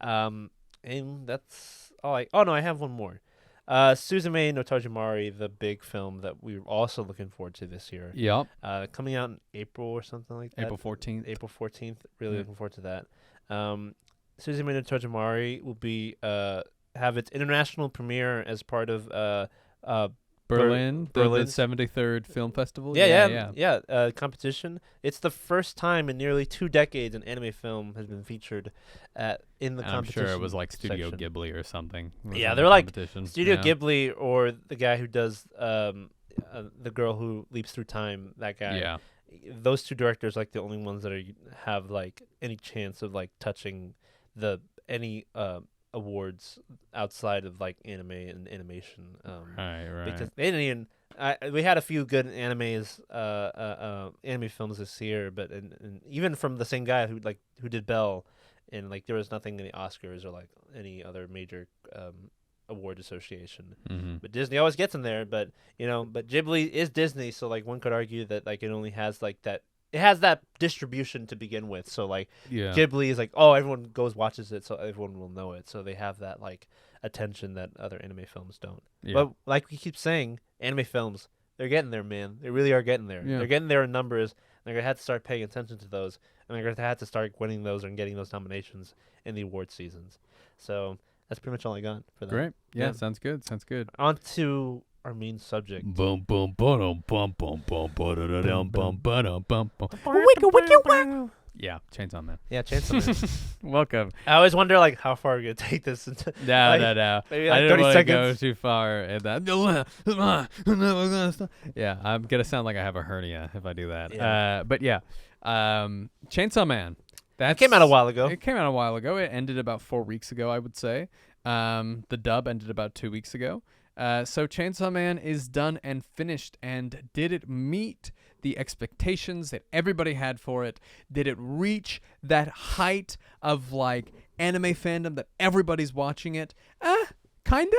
Um, and that's all. Oh no, I have one more. Suzume no Tojimari, the big film that we're also looking forward to this year.
Yep.
Coming out in April or something like that.
April 14th.
April 14th. Really
Yeah.
looking forward to that. Suzume no Tojimari will be have its international premiere as part of
Berlin, the
Berlin's
73rd film festival.
competition. It's the first time in nearly 2 decades an anime film has been featured in the
I'm
competition.
sure it was like Studio
section.
Ghibli or something. Was
Yeah,
in
they're
the
like
competition,
Studio
yeah.
Ghibli or the guy who does the girl who leaps through time. That guy.
Yeah.
Those two directors like the only ones that have like any chance of like touching any awards outside of like anime and animation.
Right.
Because they didn't even. We had a few good anime films this year, but and even from the same guy who did Belle, and like there was nothing in the Oscars or like any other major award association.
Mm-hmm.
But Disney always gets in there. But but Ghibli is Disney, so like one could argue that like it only has like that. It has that distribution to begin with, so like
Yeah.
Ghibli is like, oh, everyone goes watches it, so everyone will know it. So they have that like attention that other anime films don't.
Yeah.
But like we keep saying, anime films, they're getting there, man. They really are getting there.
Yeah.
They're getting there in numbers. They're gonna have to start paying attention to those, and they're gonna have to start winning those and getting those nominations in the award seasons. So that's pretty much all I got for that.
Great. Yeah,
Yeah.
sounds good. Sounds good.
On to our main subject.
Boom boom boom boom boom boom boom boom boom. Yeah, Chainsaw Man.
Yeah, Chainsaw Man.
Welcome.
I always wonder like how far we're gonna take this into.
No,
like,
no.
Maybe
I
like
didn't
30
want to go
seconds.
too far in that. Yeah, I'm gonna sound like I have a hernia if I do that.
Yeah.
But yeah, Chainsaw Man. That
Came out a while ago.
It came out a while ago. It ended about 4 weeks ago, I would say. The dub ended about 2 weeks ago. So Chainsaw Man is done and finished. And did it meet the expectations that everybody had for it? Did it reach that height of like anime fandom that everybody's watching it? Kinda.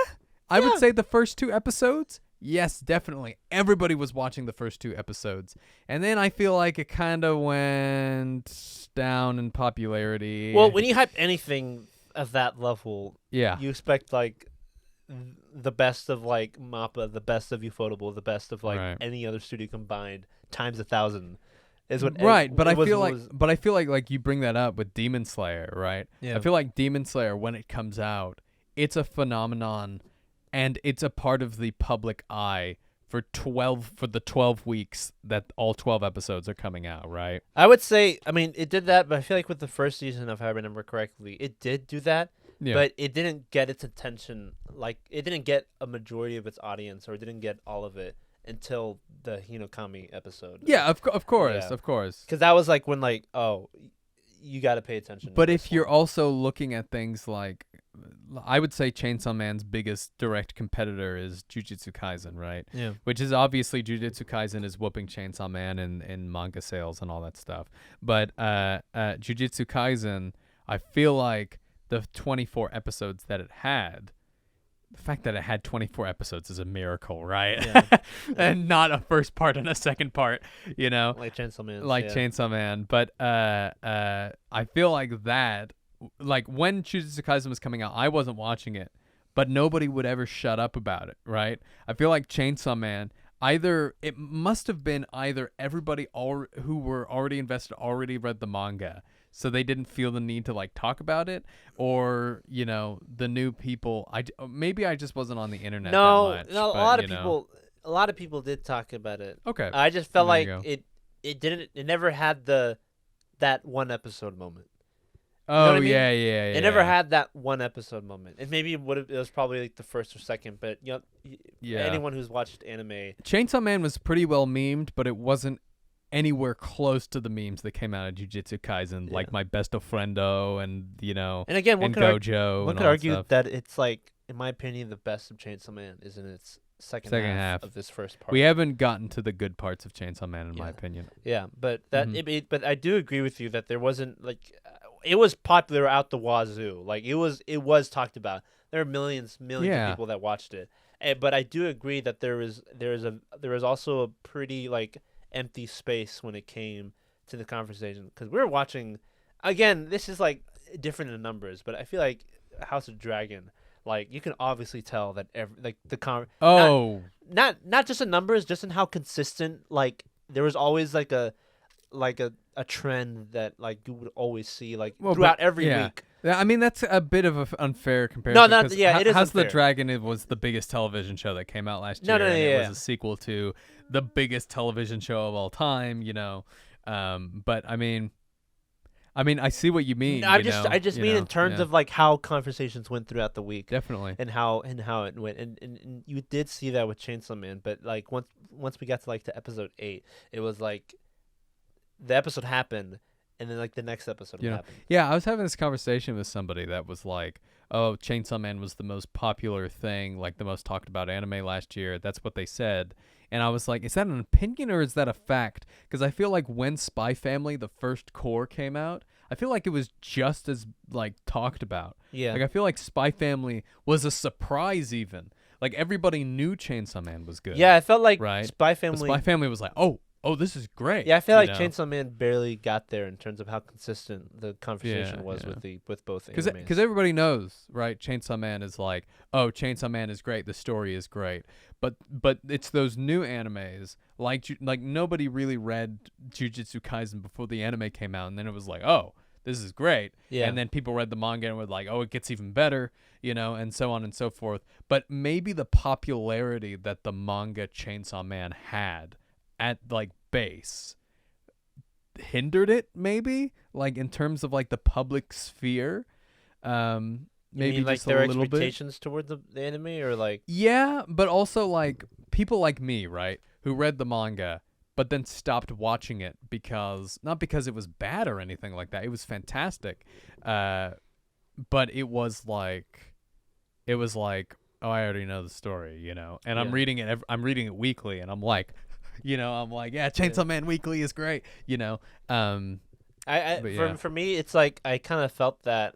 I would say the first 2 episodes. Yes, definitely. Everybody was watching the first 2 episodes. And then I feel like it kind of went down in popularity.
Well, when you hype anything of that level,
yeah.
you expect like the best of like MAPPA, the best of Ufotable, the best of like
Right.
any other studio combined times 1,000 is what.
Right, but
it
I
was
feel
what
like
was-
like you bring that up with Demon Slayer, right?
Yeah.
I feel like Demon Slayer when it comes out, it's a phenomenon and it's a part of the public eye for the 12 weeks that all 12 episodes are coming out, right?
I would say, I mean, it did that, but I feel like with the first season, if I remember correctly, it did do that.
Yeah.
But it didn't get its attention. Like it didn't get a majority of its audience, or it didn't get all of it until the Hinokami episode.
Yeah, of course,
Yeah.
of course.
Because that was like when like, oh, you got to pay attention. to
But
this
if you're
one.
also looking at things like, I would say Chainsaw Man's biggest direct competitor is Jujutsu Kaisen, right?
Yeah.
Which is obviously Jujutsu Kaisen is whooping Chainsaw Man in manga sales and all that stuff. But Jujutsu Kaisen, I feel like the 24 episodes that it had the fact that it had 24 episodes is a miracle, right?
Yeah.
And not a first part and a second part,
Like Chainsaw Man.
like Chainsaw Man. But I feel like that, like when Jujutsu Kaisen was coming out, I wasn't watching it, but nobody would ever shut up about it, right? I feel like Chainsaw Man, it must have been either everybody who were already invested already read the manga, so they didn't feel the need to like talk about it, or the new people. Maybe I just wasn't on the internet
No,
that much.
no, a lot of people did talk about it.
Okay.
I just felt
There
like
you go.
it never had that one episode moment.
Oh,
what I mean?
yeah.
It never had that one episode moment. And maybe it was probably like the first or second, but anyone who's watched anime.
Chainsaw Man was pretty well memed, but it wasn't anywhere close to the memes that came out of Jujutsu Kaisen, like my best of friendo and
And again,
and Gojo.
One could argue that it's like, in my opinion, the best of Chainsaw Man is in its second half of this first part.
We haven't gotten to the good parts of Chainsaw Man, in my opinion.
Yeah, but but I do agree with you that there wasn't like, it was popular out the wazoo. Like it was talked about. There are millions of people that watched it. But I do agree that there was also a pretty like empty space when it came to the conversation, because we were watching. Again, this is like different in numbers, but I feel like House of Dragon. Like you can obviously tell that not just in numbers, just in how consistent. Like there was always like a trend that like you would always see throughout every week.
Yeah, I mean that's a bit of an unfair comparison.
No, it is
House of the
unfair.
Dragon was the biggest television show that came out last year. It was a sequel to the biggest television show of all time. But I mean, I see what you mean.
I just mean in terms of like how conversations went throughout the week.
Definitely.
And how it went, and you did see that with Chainsaw Man, but like once we got to like to episode 8, it was like the episode happened, and then like the next episode would happen.
Yeah, I was having this conversation with somebody that was like, "Oh, Chainsaw Man was the most popular thing, like the most talked about anime last year." That's what they said. And I was like, is that an opinion or is that a fact? Because I feel like when Spy Family, the first core, came out, I feel like it was just as like talked about.
Yeah.
Like I feel like Spy Family was a surprise even. Like everybody knew Chainsaw Man was good.
Yeah, I felt like
right?
Spy Family.
But Spy Family was like, oh, this is great.
Yeah, I feel like Chainsaw Man barely got there in terms of how consistent the conversation was with both animes.
Because everybody knows, right? Chainsaw Man is like, oh, Chainsaw Man is great. The story is great. But it's those new animes, like nobody really read Jujutsu Kaisen before the anime came out, and then it was like, oh, this is great.
Yeah.
And then people read the manga and were like, oh, it gets even better, and so on and so forth. But maybe the popularity that the manga Chainsaw Man had at like base hindered it, maybe, like in terms of like the public sphere. Maybe
you mean, like
just
their
a little
expectations toward the anime, or like
but also like people like me, right, who read the manga but then stopped watching it not because it was bad or anything like that. It was fantastic, but it was like, oh, I already know the story, and I'm reading it weekly, and I'm like, yeah, Chainsaw Man Weekly is great,
For me, it's like I kind of felt that.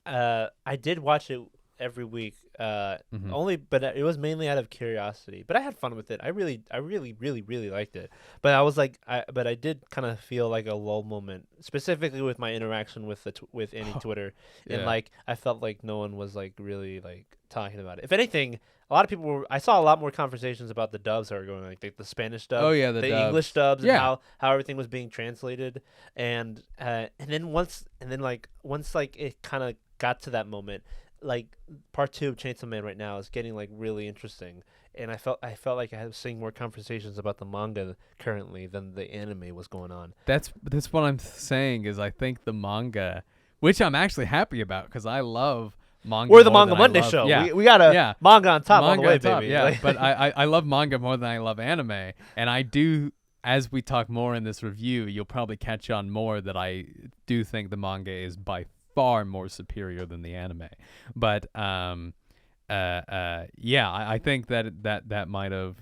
I did watch it every week, but it was mainly out of curiosity. But I had fun with it. I really, really liked it. But I was like, but I did kind of feel like a lull moment, specifically with my interaction with with any Twitter, and like I felt like no one was like really like talking about it. If anything, a lot of people I saw a lot more conversations about the dubs that were going, like the Spanish dub,
the dubs.
English dubs, and how everything was being translated, and then once it kind of got to that moment, like part 2 of Chainsaw Man right now is getting like really interesting, and I felt like I was seeing more conversations about the manga currently than the anime was going on.
That's what I'm saying, is I think the manga, which I'm actually happy about because I love manga.
We're the Manga Monday show.
Yeah.
We got a manga on top all the way, baby.
Yeah, but I love manga more than I love anime, and I do. As we talk more in this review, you'll probably catch on more that I do think the manga is by far more superior than the anime. But I think that might have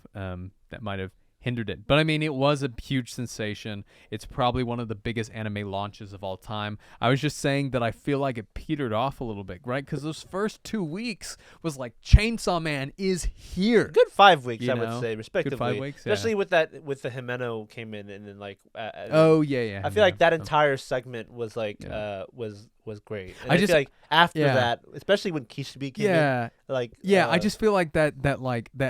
hindered it. But I mean, it was a huge sensation. It's probably one of the biggest anime launches of all time. I was just saying that I feel like it petered off a little bit, right? Because those first 2 weeks was like Chainsaw Man is here.
Good 5 weeks,
You
I would
know?
say, respectively.
Good 5 weeks, yeah.
Especially with the Himeno came in and then like.
Oh yeah.
I feel like that entire segment was like was great. And I
just-
feel like after
yeah.
that, especially when Kishibe came in,
Yeah.
like
I just feel like that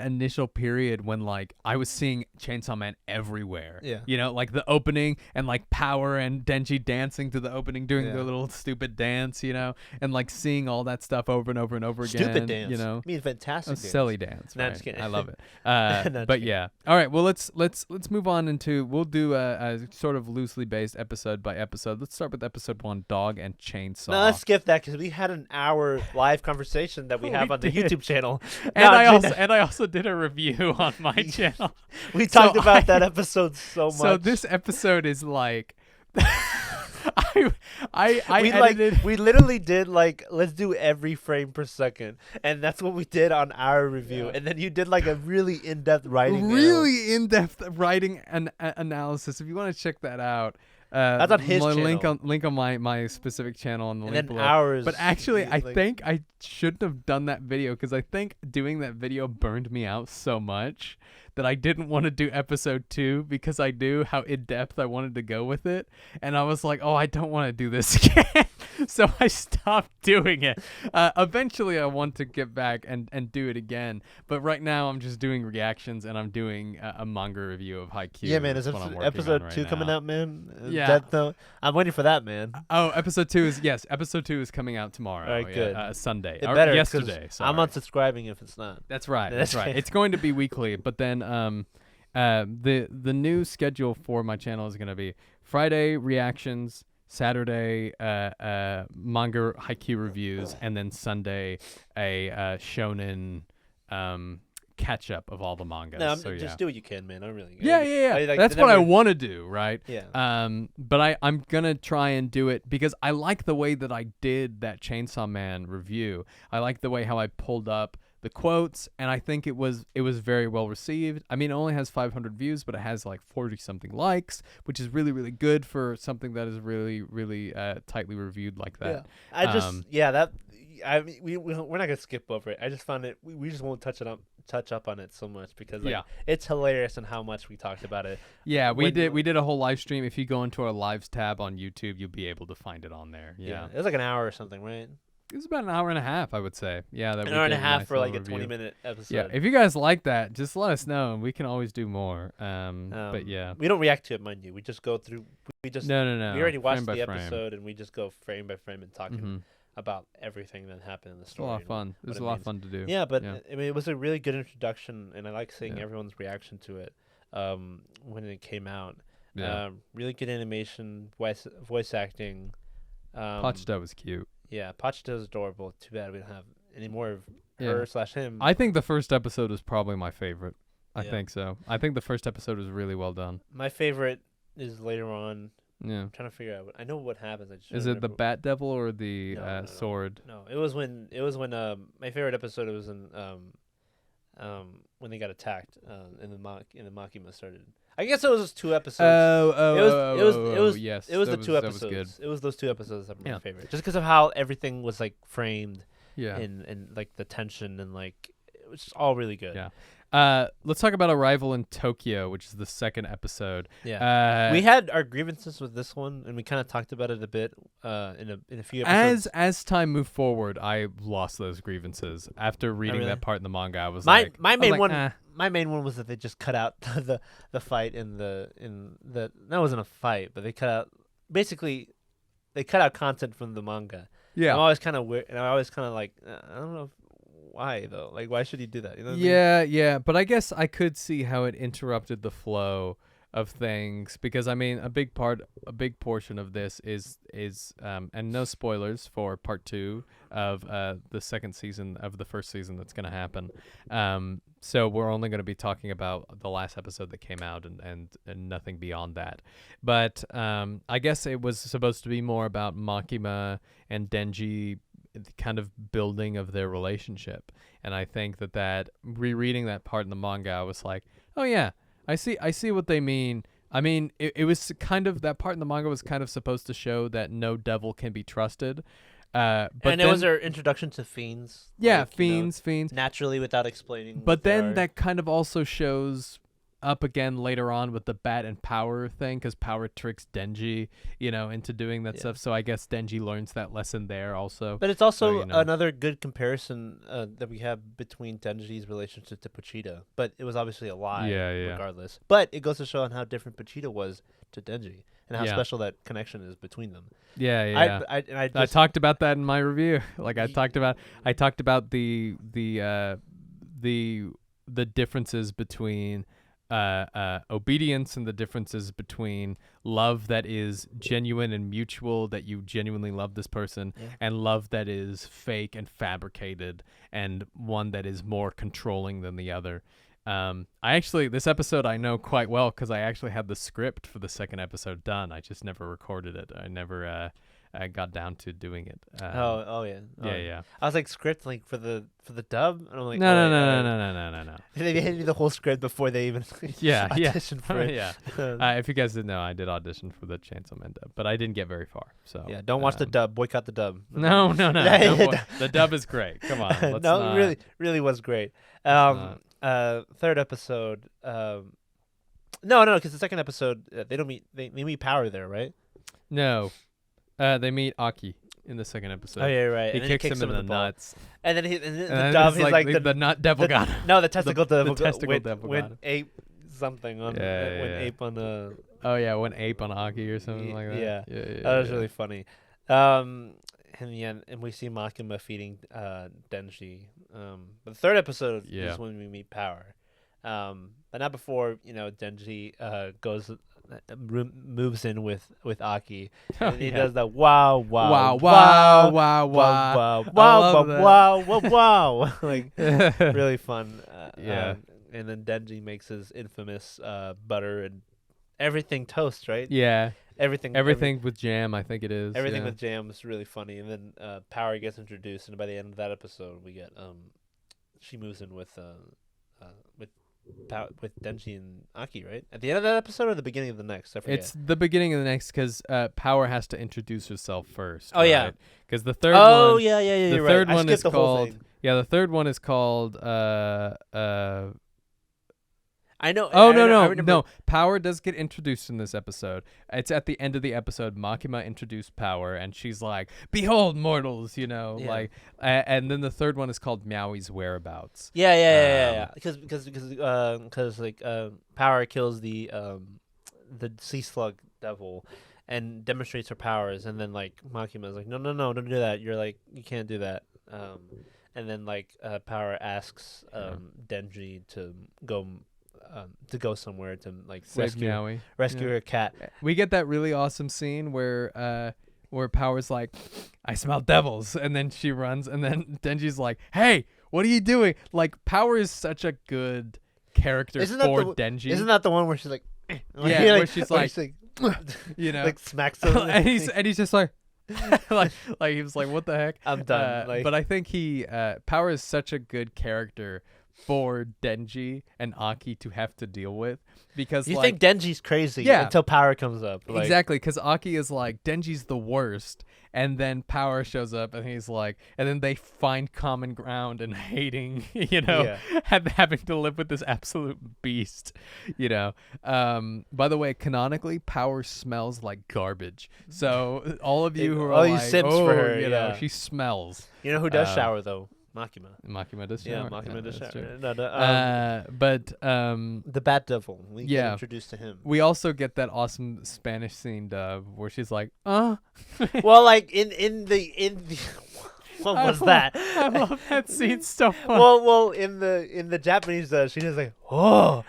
initial period when like I was seeing Chainsaw Man everywhere.
Yeah.
You know, like the opening and like Power and Denji dancing to the opening, doing
Yeah.
their little stupid dance, you know, and like seeing all that stuff over and over and over again.
stupid dance.
You know,
I mean, fantastic. dance.
silly dance.
No, I'm
Right?
just kidding.
I love it.
No, just
But
kidding.
yeah. All right. Well, let's move on into. We'll do a sort of loosely based episode by episode. Let's start with episode 1, Dog and Chainsaw.
No, let's skip that because we had an hour live conversation that we have
We
on the
did.
YouTube channel.
and
No,
I also did a review on my channel.
we talked
So
about
I-
that episode so much.
So this episode is like, I
we
edited.
we literally did like let's do every frame per second, and that's what we did on our review.
Yeah.
And then you did like a really in-depth writing.
Really in-depth writing and analysis. If you want to check that out,
That's on his
link
channel.
on my specific channel on the
and
link
then
below.
ours.
But actually, I
like,
think I shouldn't have done that video because I think doing that video burned me out so much that I didn't want to do episode 2 because I knew how in depth I wanted to go with it, and I was like, oh, I don't want to do this again. So I stopped doing it. Eventually, I want to get back and do it again, but right now I'm just doing reactions and I'm doing a manga review of Haikyuu.
Yeah, man. Is
That's what I'm working on
episode
right
2 coming
now.
out, man?
Yeah.
Death Note. I'm waiting for that, man.
Oh, episode 2 is episode 2 is coming out tomorrow.
All right,
yeah,
good.
Sunday.
It
Or
better 'cause
yesterday. Sorry.
I'm unsubscribing if it's not.
That's right.
That's
That's right.
right.
It's going to be weekly, but then the new schedule for my channel is going to be Friday reactions, Saturday manga Haikyuu reviews, and then Sunday a shonen catch up of all the mangas.
No,
so,
just do what you can, man. I'm really.
yeah.
Like,
That's
the
what I
number-
want to do, right?
Yeah.
But I'm gonna try and do it because I like the way that I did that Chainsaw Man review. I like the way how I pulled up the quotes, and I think it was very well received. I mean, it only has 500 views, but it has like 40 something likes, which is really, really good for something that is really, really tightly reviewed like that.
I just
Um,
that. I mean, we're not gonna skip over it. I just found it. We just won't touch up on it so much because like,
Yeah.
it's hilarious and how much we talked about it.
Yeah, we
When-
did a whole live stream. If you go into our lives tab on YouTube, you'll be able to find it on there. Yeah.
It was like an hour or something, right?
It was about an hour and a half, I would say. Yeah, that
An
we
hour and
did
a half
nice
for like a
little review.
20-minute episode.
Yeah, if you guys like that, just let us know, and we can always do more. But yeah,
we don't react to it, mind you. We just go through. We just
no.
we already watched
frame
the
by frame.
episode and we just go frame by frame and talking
Mhm.
about everything that happened in the
It's a
story.
lot of
and
fun. It was
what
a
it
lot of
means.
fun to do.
Yeah, but
Yeah.
I mean, it was a really good introduction, and I like seeing
Yeah.
everyone's reaction to it when it came out.
Yeah.
Really good animation, voice acting.
Pochita was cute.
Yeah, Pochita's adorable. Too bad we don't have any more of
Yeah.
her/him.
I think the first episode was probably my favorite. I
Yeah.
think so. I think the first episode was really well done.
My favorite is later on.
Yeah.
I'm trying to figure out. I know what happens. I just
Is
don't
it the
remember.
Bat Devil or the
No.
sword?
No, it was when my favorite episode was in when they got attacked and the Makima started. I guess it was just 2 episodes.
Yes.
It was the
that
2
that
episodes.
was good.
It was those 2 episodes that were
Yeah.
my favorite, just because of how everything was like framed
Yeah.
and like the tension and like it was just all really good.
Yeah. Let's talk about Arrival in Tokyo, which is the second episode.
Yeah. We had our grievances with this one, and we kind of talked about it a bit in a few episodes.
As time moved forward, I lost those grievances after reading
really?
that part in the manga. I was
my
like,
my
I was
main
like,
one
"Eh."
my main one was that they just cut out the fight in the that wasn't a fight, but they cut out content from the manga.
Yeah.
I'm always kind of weird, and I'm always kind of like I don't know why though. Like why should he do that? You know what I mean?
Yeah, but I guess I could see how it interrupted the flow of things because I mean a big portion of this is and no spoilers for part 2 of the second season of the first season that's going to happen. So we're only going to be talking about the last episode that came out and nothing beyond that. But I guess it was supposed to be more about Makima and Denji kind of building of their relationship. And I think that rereading that part in the manga, I was like, oh yeah, I see what they mean. I mean, it was kind of, that part in the manga was kind of supposed to show that no devil can be trusted. But
and
then,
it was our introduction to fiends.
yeah,
like, you know,
fiends.
naturally without explaining.
But
what they
then
are.
that kind of also shows up again later on with the bat and power thing, because power tricks Denji, into doing that stuff. So I guess Denji learns that lesson there also.
But it's also
So,
another good comparison that we have between Denji's relationship to Pochita. But it was obviously a lie,
Yeah.
regardless. But it goes to show on how different Pochita was to Denji and how
Yeah.
special that connection is between them.
Yeah. I talked about that in my review. Like I talked about the differences between obedience and the differences between love that is genuine and mutual, that you genuinely love this person, and love that is fake and fabricated, and one that is more controlling than the other. This episode I know quite well because I actually had the script for the second episode done. I just never recorded it. I never got down to doing it. Yeah.
I was like script for the dub, and I'm like,
No.
They handed me the whole script before they even auditioned for it.
Yeah. If you guys didn't know, I did audition for the Chainsaw Man dub, but I didn't get very far. So
yeah, don't watch the dub. Boycott the dub.
No. The dub is great. Come on. Let's not.
really was great. Third episode. No, because the second episode they don't meet. They meet Power there, right?
No. They meet Aki in the second episode.
Oh yeah, right.
He
and
kicks
him
in the
ball.
nuts.
And then the dub, he's like
the nut devil got him.
No, the testicle devil.
The testicle devil got him.
Ape something on ape on a.
Oh yeah, went ape on Aki or something like that.
Yeah. That was really funny. And we see Makima feeding Denji. But the third episode is when we meet Power. But not before Denji moves in with Aki. And he does the wow like really fun. And then Denji makes his infamous butter and everything toast, right?
Yeah.
Everything
with jam, I think it is.
Everything with jam is really funny. And then Power gets introduced, and by the end of that episode, we get she moves in with Denji and Aki, right? At the end of that episode or the beginning of the next? I forget.
It's the beginning of the next because Power has to introduce herself first.
Oh, yeah.
Because the third
one... yeah, the
third
right.
one is called...
Yeah,
the third one is called...
I know.
Oh, no. Power does get introduced in this episode. It's at the end of the episode. Makima introduced Power, and she's like, "Behold, mortals," like. And then the third one is called Meowie's Whereabouts.
Yeah. Because Power kills the sea slug devil, and demonstrates her powers, and then like Makima's like, no, don't do that. You're like, you can't do that. And then like Power asks Denji to go somewhere to like rescue her cat.
We get that really awesome scene where Power's like, "I smell devils," and then she runs, and then Denji's like, "Hey, what are you doing?" Like, Power is such a good character for Denji.
Isn't that the one where she's like,
where she's like,
like smacks him,
and he's just like. like he was like, "What the heck?"
I'm done.
But I think Power is such a good character for Denji and Aki to have to deal with, because
you think Denji's crazy until Power comes up.
Exactly, because Aki is like, Denji's the worst, and then Power shows up and he's like, and then they find common ground and hating, having to live with this absolute beast, By the way, canonically, Power smells like garbage. So all of you who are like,
simps for her,
she smells.
You know who does shower though?
Makima does shower.
Yeah, Makima does shower. The Bat Devil. We get introduced to him.
We also get that awesome Spanish scene dub where she's like,
Well, like in the what was that?
I love that scene so much.
Well, in the Japanese, she's just like, oh.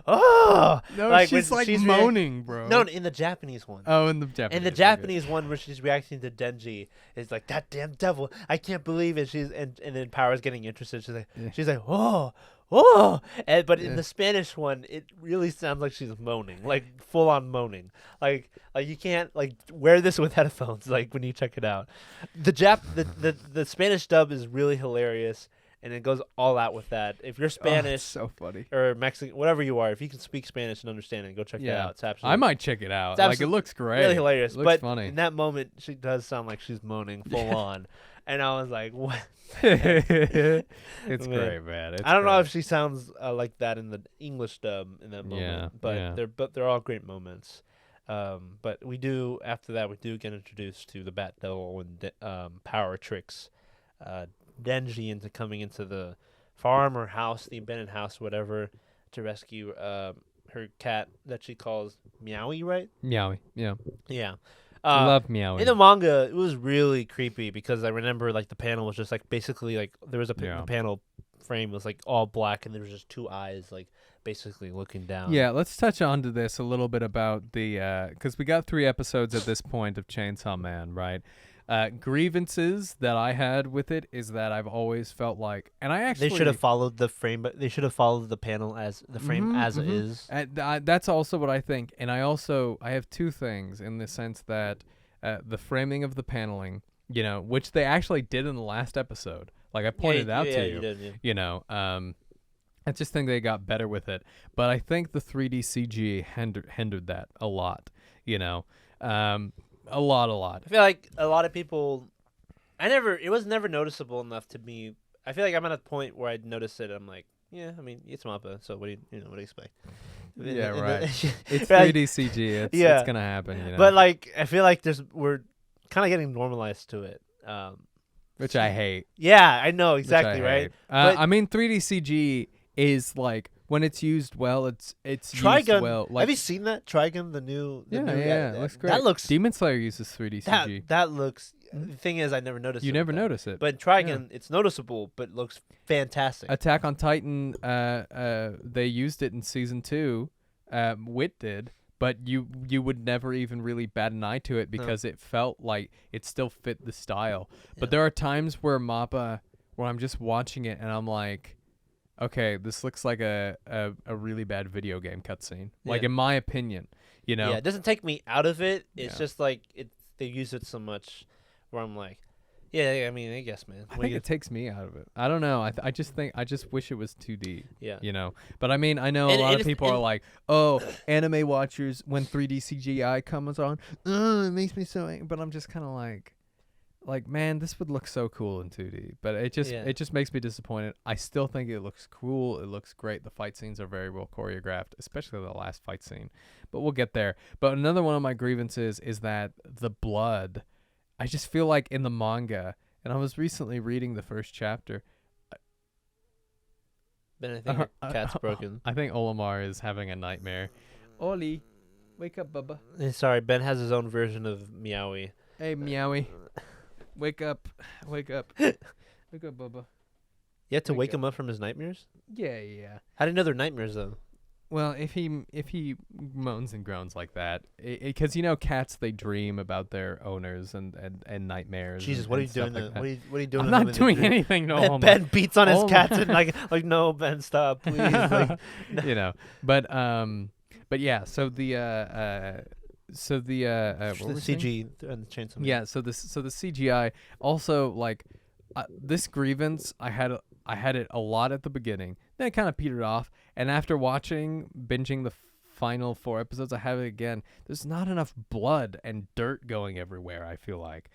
No,
like, she's like moaning, bro.
No, in the Japanese one.
Oh, in the Japanese.
In the Japanese one, where she's reacting to Denji, it's like, that damn devil! I can't believe it. And then Power's getting interested. She's like, oh. But in the Spanish one, it really sounds like she's moaning, like full on moaning. Like you can't like wear this with headphones. Like when you check it out, the Spanish dub is really hilarious. and it goes all out with that. If you're
Oh, it's
Spanish
so funny.
or Mexican, whatever you are, if you can speak Spanish and understand it, go check that
Yeah.
out. It's absolutely
I might check it out.
it's
Like, it
absolute-
looks great.
really hilarious.
It looks
But
funny.
in that moment, she does sound like she's moaning full on, and I was like, "What?"
It's
Man.
great, man. It's
I don't know
great.
if she sounds like that in the English dub in that moment,
Yeah,
but
yeah.
they're all great moments. But we do after that we do get introduced to the Bat Devil and power tricks Denji into coming into the farm or house, the abandoned house, whatever, to rescue her cat that she calls Meowie, right?
Meowie. Yeah.
Yeah.
Love Meowie.
In the manga, it was really creepy because I remember like the panel was just like basically like there was a
Yeah.
the panel frame was like all black and there was just two eyes like basically looking down.
Yeah, let's touch on to this a little bit about the because we got 3 episodes at this point of Chainsaw Man, right? Grievances that I had with it is that I've always felt like, and I actually
They should have followed the frame, but they should have followed the panel as the frame as it is.
That's also what I think, and I have 2 things in the sense that the framing of the paneling, you know, which they actually did in the last episode, like I pointed out to you,
did, yeah.
you know, I just think they got better with it, but I think the 3D CG hindered that a lot, you know, a lot.
I feel like a lot of people, it was never noticeable enough to me. I feel like I'm at a point where I'd notice it. I'm like, yeah, I mean, it's MAPPA, so what do what do you expect?
Yeah, right. It's
Like,
3D CG.
yeah.
It's gonna happen, you know.
But like, I feel like we're kind of getting normalized to it.
Which I hate.
Yeah, I know
which
exactly
I
right.
hate.
But-
I mean, 3D CG is like when it's used well, it's used
Trigun.
well. Like,
Have you seen that Trigun? The new.
yeah, it looks great.
That looks.
Demon Slayer uses 3D CG.
That looks.
Mhm.
The thing is, I never noticed.
You
it
never
with that.
notice it.
But Trigun, it's noticeable, but looks fantastic.
Attack on Titan, they used it in season 2. Wit did, but you would never even really bat an eye to it because it felt like it still fit the style. But
Yeah.
there are times where MAPPA, where I'm just watching it and I'm like, okay, this looks like a really bad video game cutscene. Like,
Yeah.
in my opinion, you know.
Yeah, it doesn't take me out of it. It's
Yeah.
just like they use it so much, where I'm like, yeah. I mean, I guess, man.
I think it takes me out of it. I don't know. I just wish it was 2D.
Yeah.
You know. But I mean, I know a
And-
lot
and
of
it's-
people are
and-
like, "Oh, anime watchers when 3D CGI comes on, it makes me so angry." But I'm just kind of like, man, this would look so cool in 2D. But it just makes me disappointed. I still think it looks cool. It looks great. The fight scenes are very well choreographed, especially the last fight scene. But we'll get there. But another one of my grievances is that the blood, I just feel like in the manga, and I was recently reading the first chapter.
Then I think your cat's broken.
I think Olimar is having a nightmare. Oli, wake up, Bubba.
Sorry, Ben has his own version of Meowie.
Hey, Meowie. Wake up. Wake up. Wake up, Bubba.
You have to
Wake
wake
up.
him up from his nightmares?
Yeah.
How do you know they're nightmares, though?
Well, if he moans and groans like that, because you know cats, they dream about their owners and nightmares.
Jesus,
and,
what are you
and stuff
doing?
like that.
What are you doing?
I'm
to him
not
in the
doing
dream?
anything. No,
Ben beats on his
Oh
cats
my-
and like no, Ben, stop, please. Like,
you know, but yeah. So the what
the
were we saying?
CG and the Chainsaw Man.
Yeah, so the CGI also, like, this grievance I had it a lot at the beginning. Then it kind of petered off, and after binging the final 4 episodes, I have it again. There's not enough blood and dirt going everywhere. I feel like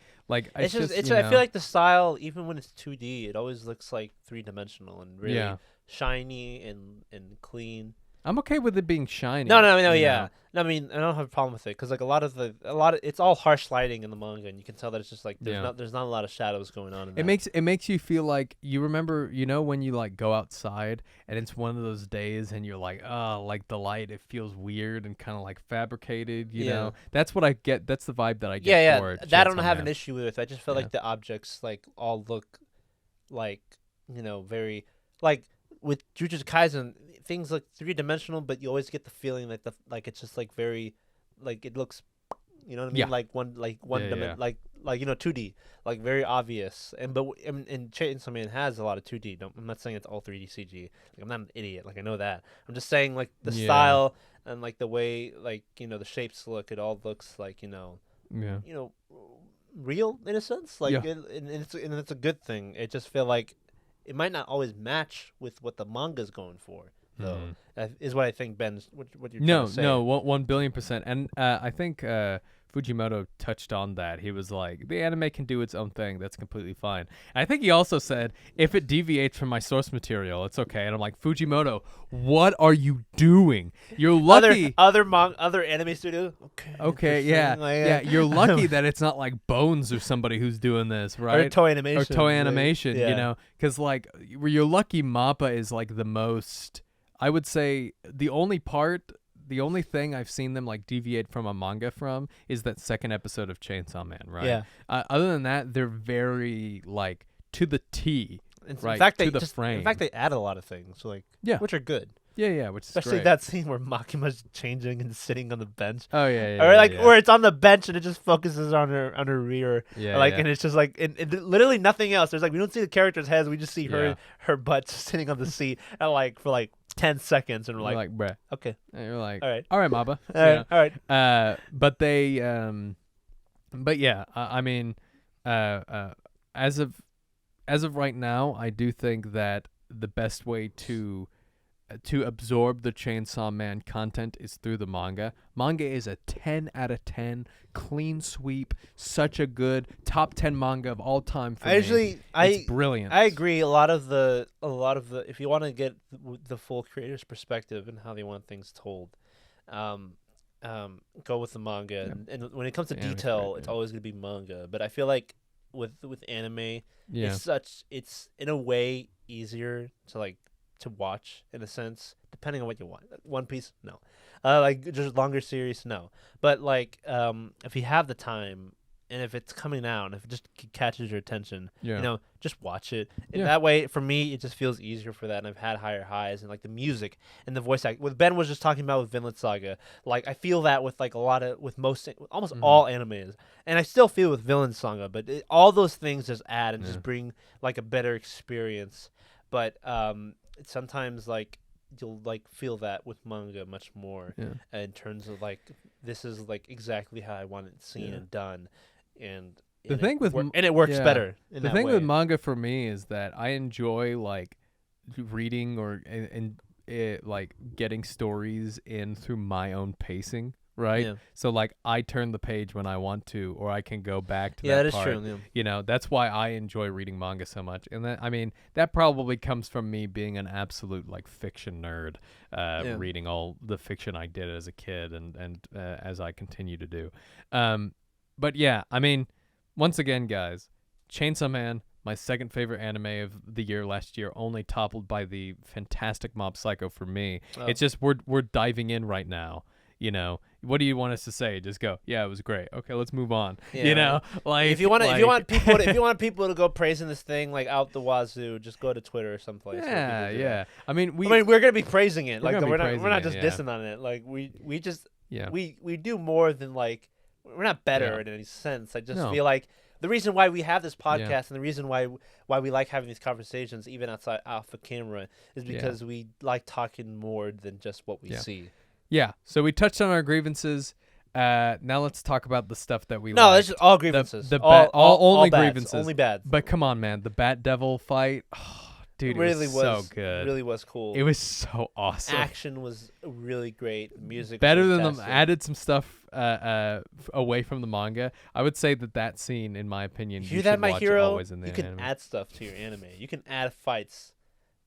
It's just
you
I
know,
feel like the style, even when it's 2D, it always looks like 3-dimensional and really
Yeah.
shiny and clean.
I'm okay with it being shiny.
No,
you
yeah.
know?
No, I mean, I don't have a problem with it because like a lot of it's all harsh lighting in the manga, and you can tell that it's just like there's not a lot of shadows going on.
It makes you feel like you remember, you know, when you like go outside and it's one of those days and you're like, oh, like the light, it feels weird and kind of like fabricated, you know. That's what I get. That's the vibe that I get.
Yeah.
For
That I don't
Chainsaw
have
Man.
an issue with. I just felt
Yeah.
like the objects like all look like very like with Jujutsu Kaisen, things look 3-dimensional, but you always get the feeling that it's just like very like it looks, you know what I mean?
Yeah.
Like one
Yeah,
dimension, like 2D, like very obvious. And Chainsaw Man has a lot of 2D. I'm not saying it's all 3D CG. Like I'm not an idiot. Like I know that. I'm just saying like the
Yeah.
style and like the way like the shapes look. It all looks like
Yeah.
real in a sense. Like
Yeah.
and it's a good thing. It just feel like it might not always match with what the manga's going for, though.
Mhm.
That is what I think Ben's what you're trying
No,
to say.
no, 1 billion%. And I think Fujimoto touched on that. He was like, the anime can do its own thing. That's completely fine. And I think he also said, if it deviates from my source material, it's okay. And I'm like, Fujimoto, what are you doing? You're lucky.
Other anime studios.
Okay,
interesting,
yeah,
like,
yeah. You're lucky that it's not like Bones or somebody who's doing this, right?
Or Toei Animation.
Or Toei Animation,
yeah.
you know? Because, like, you're lucky MAPPA is, like, the most, I would say, the only thing I've seen them, like, deviate from a manga from is that second episode of Chainsaw Man, right?
Yeah.
Other than that, they're very, like, to the T, right?
In fact,
to the frame.
In fact, they add a lot of things, like
Yeah.
which are good.
Yeah, which is
Especially
great.
that scene where Makima's changing and sitting on the bench.
Oh, yeah.
Or like,
yeah.
where it's on the bench and it just focuses on her rear.
Yeah,
Like,
yeah.
and it's just like, and literally nothing else. There's like, we don't see the characters' heads. We just see
Yeah.
her butt sitting on the seat and like for like 10 seconds, and we're
You're
like,
bruh.
okay,
And you're like,
all right,
all right, MAPPA.
all right.
But they, but yeah, I mean, as of right now, I do think that the best way to absorb the Chainsaw Man content is through the manga. Manga is a 10 out of 10, clean sweep, such a good top 10 manga of all time for me. It's brilliant.
I agree. A lot of the if you want to get the full creator's perspective and how they want things told, go with the manga.
Yeah.
And when it comes to
The anime's
detail,
great,
it's
yeah.
always gonna be manga. But I feel like with anime,
Yeah.
it's in a way easier to watch in a sense, depending on what you want. One Piece, no. Like just longer series, no. But like if you have the time and if it's coming out and if it just catches your attention,
Yeah.
you know, just watch it. And
Yeah.
that way, for me, it just feels easier for that. And I've had higher highs and like the music and the voice act. What Ben was just talking about with Vinland Saga, like I feel that with like almost
Mhm.
all animes, and I still feel with Vinland Saga. But all those things just add and
Yeah.
just bring like a better experience. But sometimes like you'll like feel that with manga much more
Yeah.
in terms of like this is like exactly how I want it seen
Yeah.
and done, and
The thing with
and it works
yeah.
better in
The
that
thing
way.
with manga for me is that I enjoy like reading and like getting stories in through my own pacing, right?
Yeah.
So like I turn the page when I want to, or I can go back to
Yeah,
that
that is
part.
true. Yeah.
You know, that's why I enjoy reading manga so much. And that, I mean, that probably comes from me being an absolute like fiction nerd,
Yeah.
reading all the fiction I did as a kid and as I continue to do. But yeah, I mean, once again, guys, Chainsaw Man, my second favorite anime of the year last year, only toppled by the fantastic Mob Psycho for me.
Oh.
It's just we're diving in right now. You know, what do you want us to say? Just go, yeah, it was great. Okay, let's move on.
Yeah,
you know, like
if you want
like,
people to go praising this thing like out the wazoo, just go to Twitter or someplace. where
yeah,
people do
yeah.
that.
I mean,
we're gonna be praising it.
We're
Like
gonna be
we're
praising
not
it,
just
yeah.
dissing on it. Like we just
yeah,
we do more than like we're not better
Yeah.
in any sense. I just
No.
feel like the reason why we have this podcast
Yeah.
and the reason why we like having these conversations even outside off the camera is
Yeah.
because we like talking more than just what we
Yeah.
see.
yeah. So we touched on our grievances. Now let's talk about the stuff that we
No,
liked.
it's just all grievances.
the
all
only
bads,
grievances.
Only bad.
But come on, man, the Bat Devil fight, dude,
Really
it was so good.
Really was cool.
It was so awesome.
Action was really great. Music
Better
was
than them.
fantastic.
Added some stuff away from the manga. I would say that scene, in my opinion,
You
you
hear that,
should
my
watch
hero?
always in the
You can
anime.
add stuff to your anime. You can add fights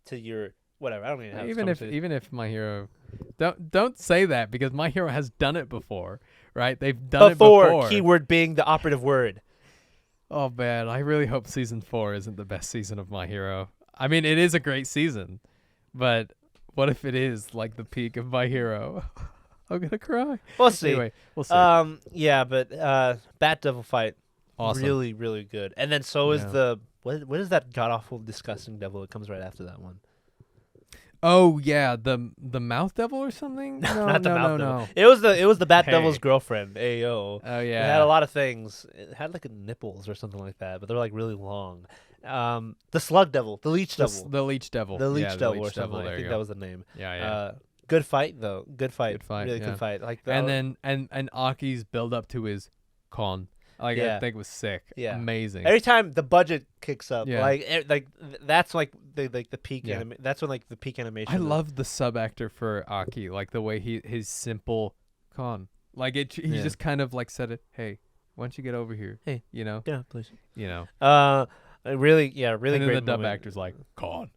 to your whatever. I don't even have
even if My Hero, don't say that because My Hero has done it before, right? They've done it before.
Keyword being the operative word.
Oh man, I really hope season 4 isn't the best season of My Hero. I mean, it is a great season, but what if it is like the peak of My Hero? I'm gonna cry.
We'll see.
Anyway, we'll see.
Yeah, but Bat Devil fight,
Awesome.
really, really good. And then so is
Yeah.
the what is that god awful disgusting devil that comes right after that one?
Oh yeah, the Mouth Devil or something? No,
Not the
no,
mouth
no,
devil.
no.
It was the Bat
Hey.
Devil's girlfriend. Ayo.
Oh
It
yeah.
had a lot of things. It had like nipples or something like that, but they're like really long. The Slug Devil, the Leech Devil,
The Leech Devil.
the Leech
Yeah,
Devil or
Leech
something.
There
I
you
think
go.
that was the name.
Yeah.
Good fight though. Good fight.
Good fight,
Really
yeah.
good fight. Like
And then and Aki's build up to his con. Like
Yeah.
I think was sick.
Yeah.
Amazing.
Every time the budget kicks up,
Yeah.
that's like the peak.
Yeah.
That's when like the peak animation.
I
is.
love the sub actor for Aki, like the way his simple con, like he
Yeah.
just kind of like said it. Hey, why don't you get over here?
Hey.
you know,
Yeah, please.
really
Really
and
great.
then the dub
moment.
actor's like con,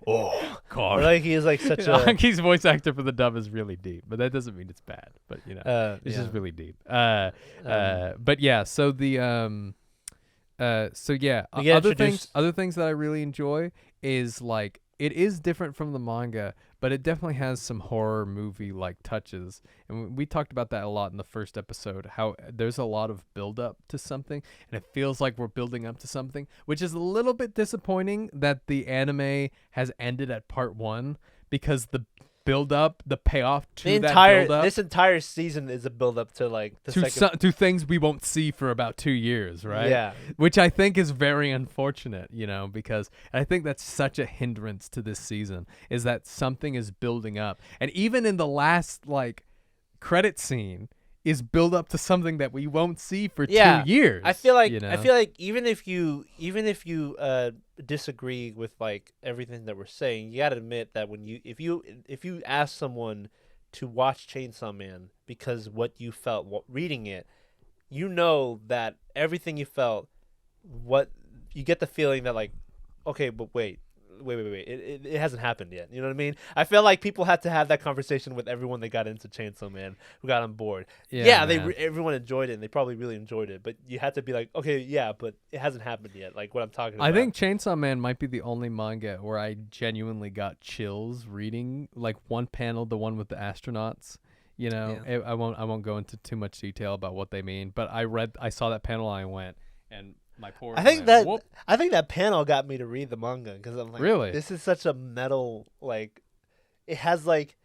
Oh,
con.
like he is like such a.
Aki's voice actor for the dub is really deep, but that doesn't mean it's bad. But it's just really deep. But yeah, so the
We get
other
introduced-
things that I really enjoy is like it is different from the manga, but it definitely has some horror movie like touches. And we talked about that a lot in the first episode, how there's a lot of build up to something and it feels like we're building up to something, which is a little bit disappointing that the anime has ended at part 1 because the build up, the payoff to
this entire season is a build up to like the second.
to things we won't see for about 2 years, right?
Yeah.
Which I think is very unfortunate, because I think that's such a hindrance to this season is that something is building up. And even in the last like credit scene is build up to something that we won't see for 2 years.
I feel like even if you disagree with like everything that we're saying, you got to admit that if you ask someone to watch Chainsaw Man because what you felt reading it, that everything you felt, what you get the feeling that like, okay, but wait, it hasn't happened yet. You know what I mean? I feel like people had to have that conversation with everyone that got into Chainsaw Man, who got on board. Everyone enjoyed it, and they probably really enjoyed it. But you had to be like, okay, yeah, but it hasn't happened yet. Like what I'm talking about.
I think Chainsaw Man might be the only manga where I genuinely got chills reading like one panel, the one with the astronauts. I won't go into too much detail about what they mean, but I saw that panel and I went and.
I think that panel got me to read the manga because I'm like,
really,
this is such a metal like, it has like,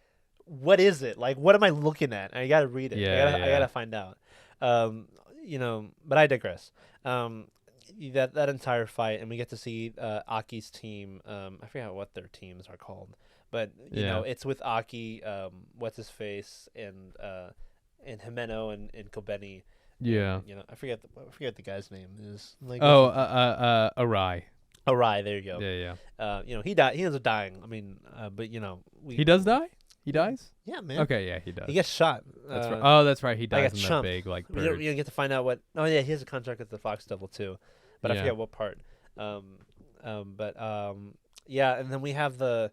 what is it like? What am I looking at? I gotta read it. I gotta find out. But I digress. That entire fight, and we get to see Aki's team. I forget what their teams are called, but it's with Aki, what's his face, and Himeno and Kobeni.
Yeah.
I forget the guy's name is like.
Arai.
Arai, there you go.
Yeah.
He died. He ends up dying. I mean, but
he does die. He dies.
Yeah, man.
Okay, yeah, he does.
He gets shot.
That's right. Oh, that's right. He dies in
chumped.
that big like.
You don't get to find out what. Oh yeah, he has a contract with the Fox Devil too, but I forget what part. Yeah, and then we have the.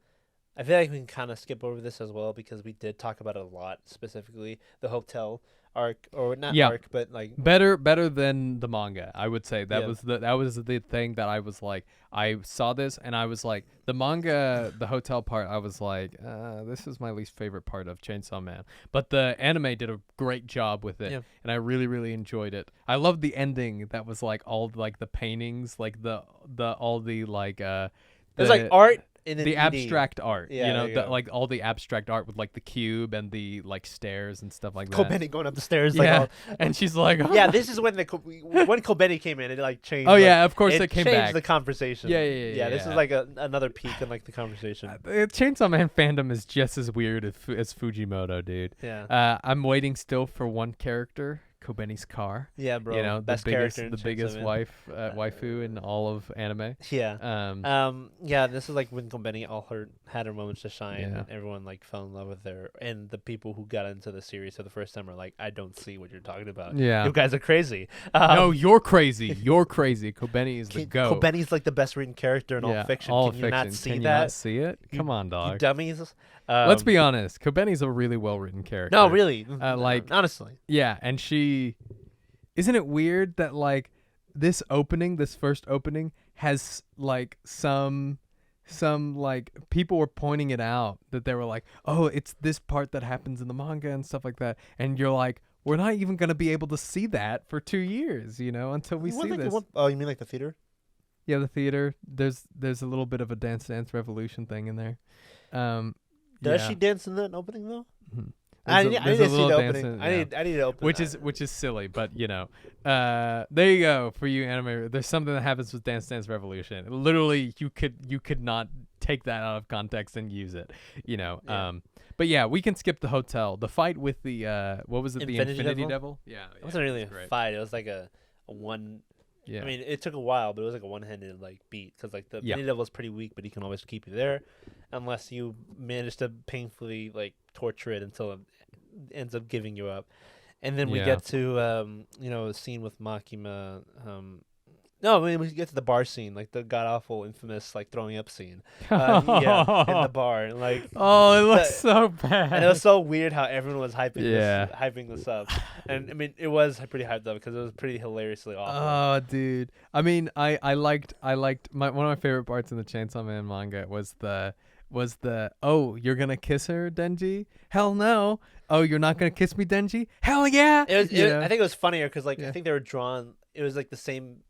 I feel like we can kind of skip over this as well because we did talk about it a lot, specifically the hotel arc, or not arc, but like
better than the manga. I would say that was the thing that I was like, I saw this and I was like, the manga, the hotel part, I was like, this is my least favorite part of Chainsaw Man. But the anime did a great job with it, and I really really enjoyed it. I loved the ending that was like all like the paintings, like the all the like
there's like art.
The abstract art,
like
all the abstract art with like the cube and the like stairs and stuff like that.
Kobeni going up the stairs,
and she's like,
yeah, this is when when Kobeni came in, it like changed.
Oh yeah, of course it came
changed
back.
The conversation.
Yeah.
This is like another peak in like the conversation.
Chainsaw Man fandom is just as weird as Fujimoto, dude.
Yeah.
I'm waiting still for one character. Kobeni's car.
Yeah, bro.
The biggest waifu in all of anime.
Yeah. This is like when Kobeni had her moments to shine, and everyone like fell in love with her, and the people who got into the series for the first time are like, I don't see what you're talking about.
Yeah,
you guys are crazy.
No, you're crazy. You're crazy. Kobeni is the goat.
Kobeni's like the best written character in all fiction.
All
Can
fiction.
you not see
Can
that?
You not see it? Come on, dog.
You dummies.
Let's be honest. Kobeni's a really well written character.
No, really.
Like
honestly.
Yeah, and isn't it weird that like this first opening has like some like people were pointing it out that they were like, oh, it's this part that happens in the manga and stuff like that, and you're like, we're not even gonna be able to see that for 2 years, until we see this.
Oh, you mean like the theater?
Yeah, the theater. There's a little bit of a Dance Revolution thing in there.
Does she dance in that opening though?
Mm-hmm.
I need to see the opening. I need to open.
Which is silly, but there you go for you anime. There's something that happens with Dance Revolution. Literally, you could not take that out of context and use it, you know.
Yeah.
But yeah, we can skip the hotel. The fight with the what was it? The Infinity Devil? Yeah.
It wasn't really
it was
a
great.
fight. It was like a one.
Yeah.
I mean, it took a while, but it was like a one-handed like beat because like the
Yeah.
Infinity Devil is pretty weak, but he can always keep you there, unless you manage to painfully like torture it until it ends up giving you up. And then we
Yeah.
get to a scene with Makima. No, I mean, we get to the bar scene, like the god awful, infamous, like throwing up scene. Yeah, in the bar, and like.
Oh, it looks
but-
so bad.
And it was so weird how everyone was hyping
Yeah.
this up, and I mean it was pretty hyped up because it was pretty hilariously awful.
Oh, dude. I mean, I liked one of my favorite parts in the Chainsaw Man manga was the oh, you're gonna kiss her, Denji? Hell no. Oh, you're not gonna kiss me, Denji? Hell yeah.
I think
know?
it was funnier because like
Yeah.
I think they were drawn. It was like the same.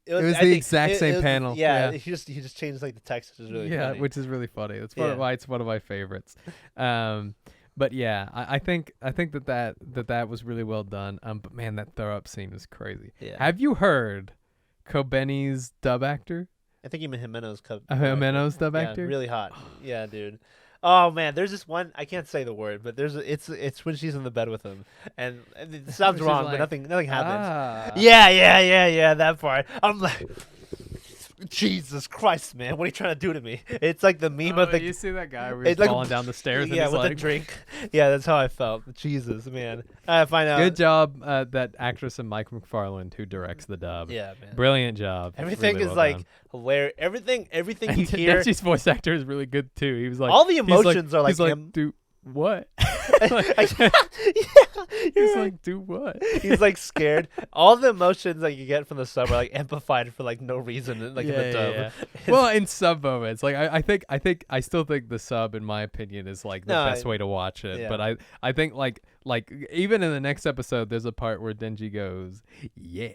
It was
I
the
think
exact same
it was-
panel.
Yeah,
Yeah.
he just changed like the text, which is really
yeah,
funny.
which is really funny. That's
Yeah.
why it's one of my favorites. But yeah, I think that was really well done. But man, that throw up scene was crazy.
Yeah.
Have you heard Kobeni's dub actor?
I think even Jimenez
Jimenez dub
yeah,
actor?
really hot. Yeah, dude. Oh man, there's this one I can't say the word, but it's when she's in the bed with him, and it sounds
She's
wrong,
like,
but nothing happens.
Ah.
Yeah, that part. I'm like, Jesus Christ, man, what are you trying to do to me? It's like the meme
Oh,
of the
you see that guy where
it's
he's
like-
falling down the stairs and
yeah
he's
with
like,
the drink. Yeah, that's how I felt. Jesus, man. I find out.
good job, that actress and Mike McFarland who directs the dub.
Yeah, man.
Brilliant job.
Everything
Really
is
well
like
done.
hilarious. Everything
And
you hear.
Denji's voice actor is really good too. He was like,
All the
he's
emotions are like
he's like,
him.
do what?
He's
He's like, do what?
he's like scared. All the emotions that you get from the sub are like amplified for like no reason, like in the dub.
Well, in some moments, like I still think the sub, in my opinion, is like the
No,
best way to watch it.
yeah.
But I think like even in the next episode, there's a part where Denji goes, yeah.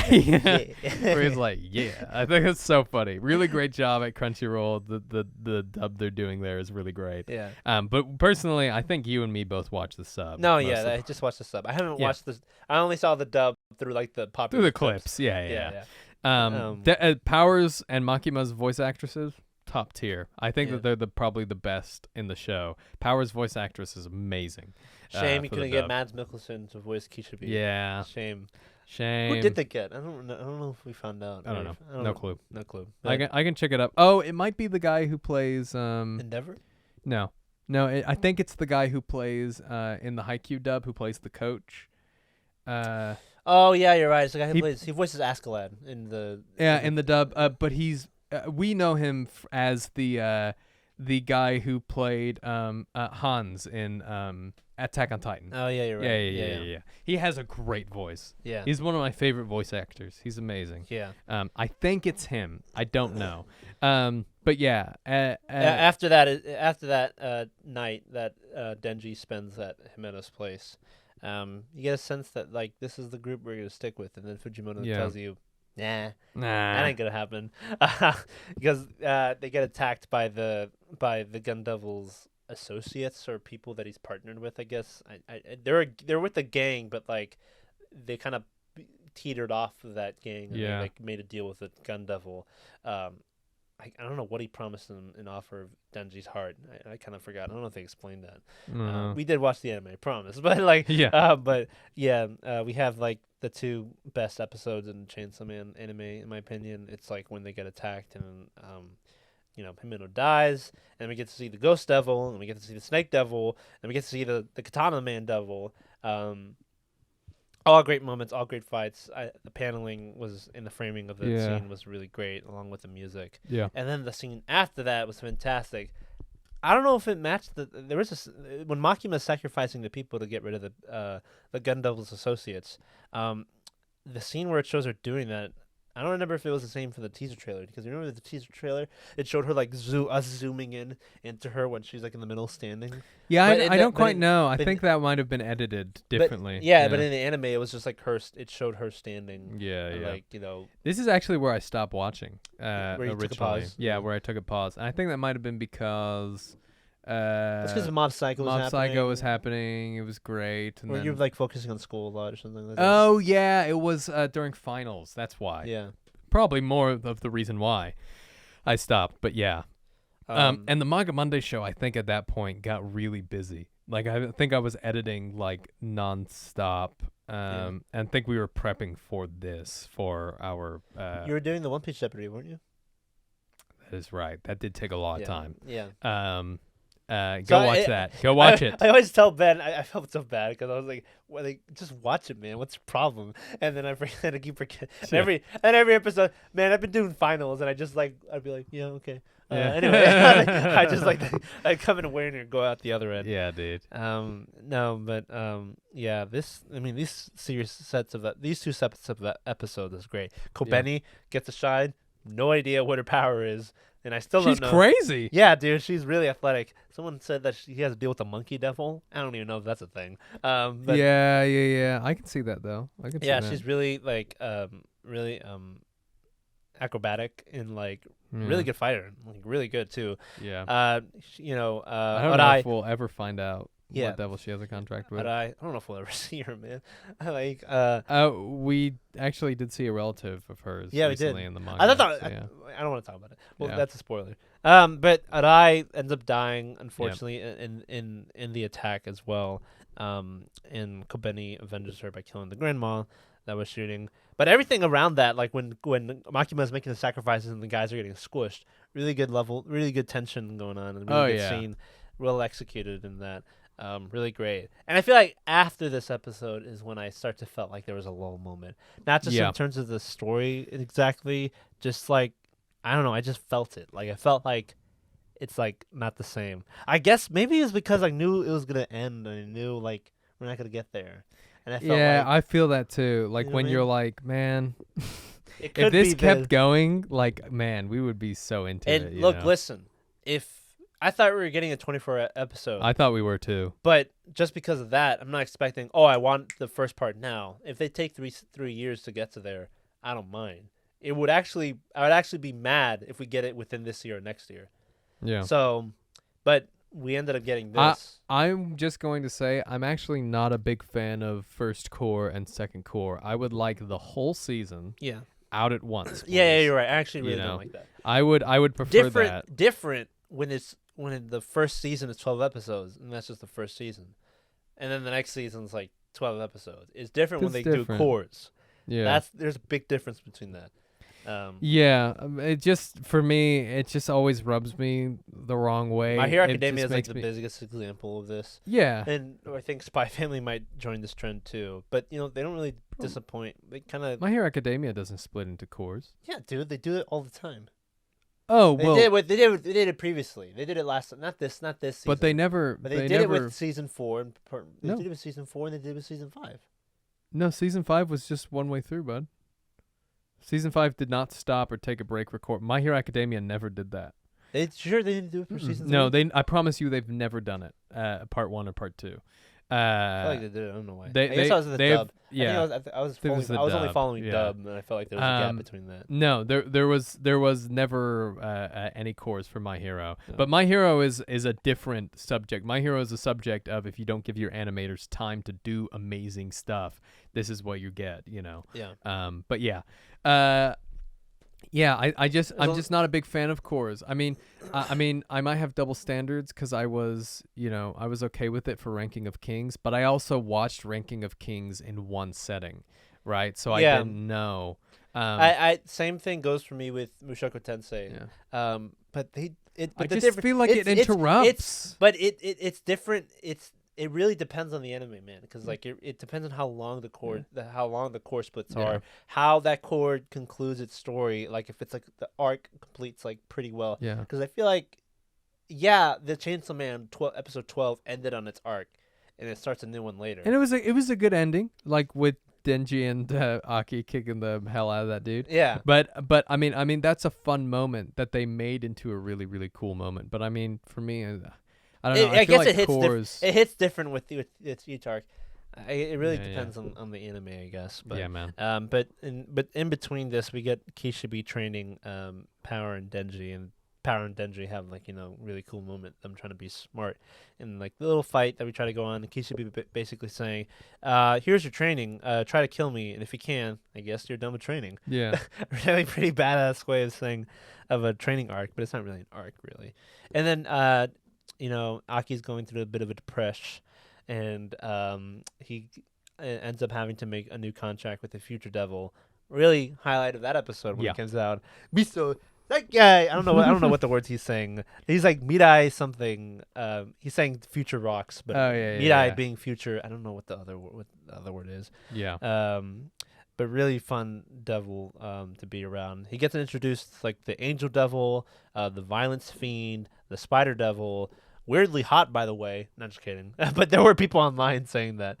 Where he's like, yeah. I think it's so funny. Really great job at Crunchyroll. The dub they're doing there is really great.
Yeah.
But personally, I think you and me both watch the sub.
No,
most
yeah,
of the
I just watched the sub. I haven't
Yeah.
watched this. I only saw the dub through like the popular
through the clips. Yeah.
Um,
Powers and Makima's voice actresses, top tier. I think
Yeah.
that they're probably the best in the show. Powers' voice actress is amazing.
Shame you
for the
couldn't get
dub.
Mads Mikkelsen to voice Keisha B.
Yeah,
Shame.
shame.
Who did they get? I don't know if we found out.
I don't know. No clue.
No clue.
I can check it up. Oh, it might be the guy who plays
Endeavor?
No, I think it's the guy who plays in the Haikyuu dub, who plays the coach.
Oh yeah, you're right. It's the guy who
He-
he voices Askeladd in the
In the dub, but he's we know him as the guy who played Hans in Attack on Titan.
Oh yeah, you're right.
Yeah. He has a great voice.
Yeah.
He's one of my favorite voice actors. He's amazing.
Yeah.
I think it's him. I don't know. But yeah.
After that night that Denji spends at Jimena's place, you get a sense that like this is the group we're gonna stick with, and then Fujimoto
Yeah.
tells you, nah, that
Nah.
ain't gonna happen, because they get attacked by the Gun Devil's associates or people that he's partnered with. I guess they're with the gang, but like they kind of teetered off of that gang and
Yeah.
they like made a deal with the Gun Devil. I don't know what he promised them in offer of Denji's heart. I kind of forgot. I don't know if they explained that.
No.
We did watch the anime, I promise. But like,
Yeah.
we have like the two best episodes in Chainsaw Man anime, in my opinion. It's like when they get attacked and Himeno dies, and we get to see the Ghost Devil, and we get to see the Snake Devil, and we get to see the Katana Man Devil. All great moments, all great fights. The paneling was in the framing of the
Yeah.
scene was really great, along with the music.
Yeah.
And then the scene after that was fantastic. I don't know if it matched there was when Makima's sacrificing the people to get rid of the Gun Devil's associates. The scene where it shows her doing that, I don't remember if it was the same for the teaser trailer, because you remember the teaser trailer, it showed her like zooming into her when she's like in the middle standing.
Yeah,
But
I don't quite
in-
know. I
but-
think that might have been edited differently.
But in the anime it was just like it showed her standing.
Yeah,
and,
yeah.
like
This is actually where I stopped watching.
you took a
Originally.
pause?
Yeah, where I took a pause. And I think that might have been because
That's because Mob Psycho was
Mob
happening.
Psycho was happening. It was great. And
Or
then,
you're like focusing on school a lot or something like that.
oh yeah, it was during finals. That's why.
Yeah.
Probably more of the reason why I stopped. But yeah. And the Manga Monday show, I think at that point got really busy. Like I think I was editing like nonstop. And think we were prepping for this for our.
You were doing the One Piece Jeopardy, weren't you?
That is right. That did take a lot of time.
Yeah.
Go watch that. Go watch it.
I always tell Ben, I felt so bad because I was like, well, just watch it, man. What's your problem? And then I keep forgetting.
Yeah.
Every episode, man, I've been doing finals, and I'd be like, yeah, okay.
Yeah.
Anyway, I just I come in wearing it and go out the other end.
Yeah, dude.
No, but yeah, these these two sets of episodes is great. Kobeni gets a shine. No idea what her power is. And I still don't know.
She's crazy.
Yeah, dude, she's really athletic. Someone said that she has to deal with a monkey devil. I don't even know if that's a thing. But
Yeah. I can see that though. I can see that.
she's really really acrobatic and really good fighter, like really good too.
Yeah.
I
don't know if we'll ever find out what devil she has a contract with.
I don't know if we'll ever see her, man.
We actually did see a relative of hers recently in the manga.
I don't want to talk about it. Well, that's a spoiler. But Arai ends up dying, unfortunately, in the attack as well. And Kobeni avenges her by killing the grandma that was shooting. But everything around that, like when Makima is making the sacrifices and the guys are getting squished, really good tension going on, and really good scene, well executed in that. Really great. And I feel like after this episode is when I start to felt like there was a lull moment. Not just in terms of the story exactly, just like, I don't know, I just felt it. Like I felt like it's like not the same. I guess maybe it's because I knew it was going to end and I knew like we're not going to get there. And I felt
I feel that too. Like when you're like, man,
if
this kept going, like, man, we would be so into it.
And look, listen, if I thought we were getting a 24 episode.
I thought we were too.
But just because of that, I'm not expecting, I want the first part now. If they take 3 years to get to there, I don't mind. I would actually be mad if we get it within this year or next year.
Yeah.
So, but we ended up getting this.
I'm just going to say I'm actually not a big fan of first core and second core. I would like the whole season out at once.
Yeah, you're right. I actually really don't like that.
I would prefer that.
Different when the first season is 12 episodes, and that's just the first season. And then the next season is like 12 episodes. It's different when they do cores.
Yeah.
There's a big difference between that.
It just, for me, it just always rubs me the wrong way.
My Hero Academia is like the biggest example of this.
Yeah.
And I think Spy Family might join this trend too. But, they don't really disappoint. They kind of...
My Hero Academia doesn't split into cores.
Yeah, dude. They do it all the time.
Oh, well.
They did it previously. They did it last... Not this season.
But they never...
But they did it with Season 4. They did it with Season 4 and they did it with Season 5.
No, Season 5 was just one way through, bud. Season 5 did not stop or take a break record. My Hero Academia never did that.
They didn't do it for Season 3?
No, I promise you they've never done it. Part 1 or Part 2.
I feel like they did it. I don't know why.
I
guess I was in the dub.
Yeah.
I was only following dub, and I felt like there was a gap between that.
No, there was never any cores for My Hero. No. But My Hero is a different subject. My Hero is a subject of if you don't give your animators time to do amazing stuff, this is what you get,
Yeah.
But yeah. I'm just not a big fan of cores. I mean, I might have double standards because I was okay with it for Ranking of Kings, but I also watched Ranking of Kings in one setting, right? So I didn't know.
I same thing goes for me with Mushoku Tensei.
Yeah.
But
I just feel like it interrupts.
It's different. It really depends on the anime, man, because like it depends on how long the core splits are, how that core concludes its story. Like if it's like the arc completes like pretty well.
Yeah.
Because I feel like, the Chainsaw Man episode 12 ended on its arc, and it starts a new one later.
And it was a good ending, like with Denji and Aki kicking the hell out of that dude.
Yeah.
But I mean that's a fun moment that they made into a really really cool moment. But I mean for me. I don't know. I
guess
like
it hits different with each arc. It really depends on the anime, I guess. But,
yeah, man.
But in between this, we get Kishibe training Power and Denji, and Power and Denji have like really cool moment. Them trying to be smart in like the little fight that we try to go on. And Kishibe basically saying, "Here's your training. Try to kill me, and if you can, I guess you're done with training."
Yeah.
Really pretty badass way of saying of a training arc, but it's not really an arc really. And then Aki's going through a bit of a depression, and he ends up having to make a new contract with the Future Devil. Really highlight of that episode when it comes out. Miso, that guy. I don't know what the words he's saying. He's like Mirai something. He's saying future rocks, but Mirai being future. I don't know what the other word is.
Yeah.
But really fun devil to be around. He gets introduced like the Angel Devil, the Violence Fiend, the Spider Devil. Weirdly hot, by the way. Not just kidding. But there were people online saying that.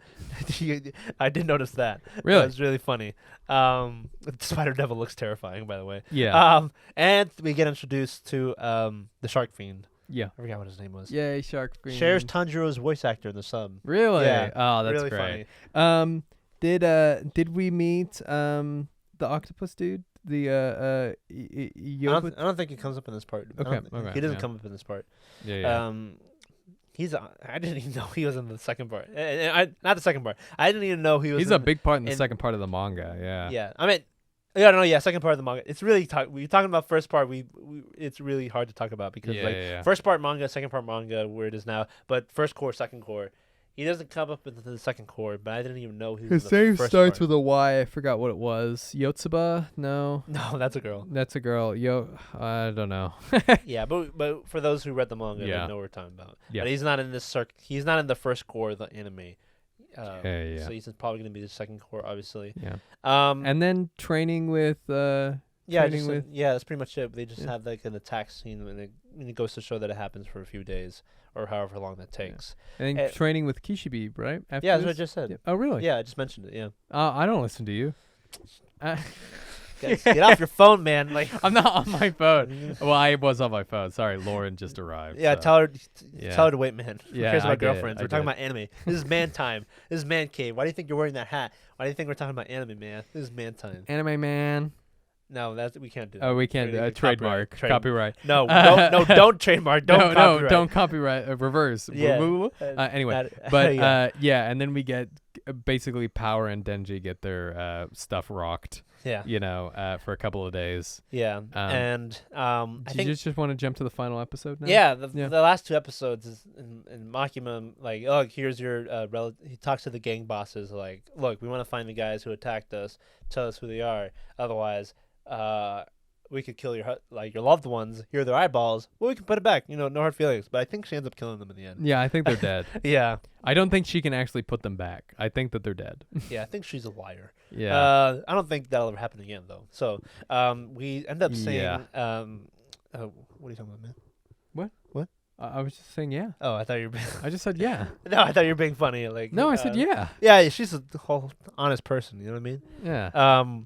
I did notice that.
Really?
It was really funny. The Spider Devil looks terrifying, by the way.
Yeah.
And we get introduced to the Shark Fiend.
Yeah.
I forgot what his name was.
Yay, Shark Fiend.
Shares Tanjiro's voice actor in the sub.
Really?
Yeah.
Oh, that's
really
great.
Funny.
Did we meet the octopus dude? The
I don't think he comes up in this part.
Okay.
He doesn't come up in this part.
Yeah.
I didn't even know he was in the second part. Not the second part. I didn't even know he was.
He's a big part in the second part of the manga. Yeah.
Yeah. I mean, yeah, no, yeah, second part of the manga. It's really we're talking about first part. It's really hard to talk about because first part manga, second part manga, where it is now. But first core, second core. He doesn't come up into the second core, but I didn't even know he was.
His name starts with a Y. I forgot what it was. Yotsuba? No.
No, that's a girl.
That's a girl. I don't know.
Yeah, but for those who read the manga, they know what we're talking about.
Yeah.
But he's not in this He's not in the first core of the anime.
Yeah.
So he's probably going to be the second core, obviously.
Yeah. And then training with.
That's pretty much it. They just have like an attack scene, and it goes to show that it happens for a few days or however long that takes.
Yeah. And then training with Kishibe, right?
After that's what I just said.
Yeah. Oh, really?
Yeah, I just mentioned it. Yeah.
I don't listen to you.
Get off your phone, man! Like
I'm not on my phone. Well, I was on my phone. Sorry, Lauren just arrived.
Yeah, so. Tell her to wait, man. Who cares about girlfriends? We're talking about anime. This is man time. This is man cave. Why do you think you're wearing that hat? Why do you think we're talking about anime, man? This is man time.
Anime man.
No, we can't do that.
Oh, we can't do trademark. Copyright.
No, don't trademark. Don't copyright.
No, don't copyright. Reverse.
Yeah.
Anyway, and then we get basically Power and Denji get their stuff rocked.
Yeah.
For a couple of days.
Yeah. And I think
you just want to jump to the final episode now?
Yeah, the last two episodes is in Makima, like, oh, here's your he talks to the gang bosses, like, look, we want to find the guys who attacked us, tell us who they are, otherwise we could kill your loved ones. Here are their eyeballs. Well, we can put it back. No hard feelings. But I think she ends up killing them in the end.
Yeah, I think they're dead.
Yeah.
I don't think she can actually put them back. I think that they're dead.
Yeah, I think she's a liar.
Yeah.
I don't think that'll ever happen again, though. So we end up saying, what are you talking about, man? What?
I was just saying, yeah.
Oh, I thought you were.
I just said, yeah.
No, I thought you were being funny. Like.
No, I said, yeah.
Yeah, she's a whole honest person. You know what I mean?
Yeah.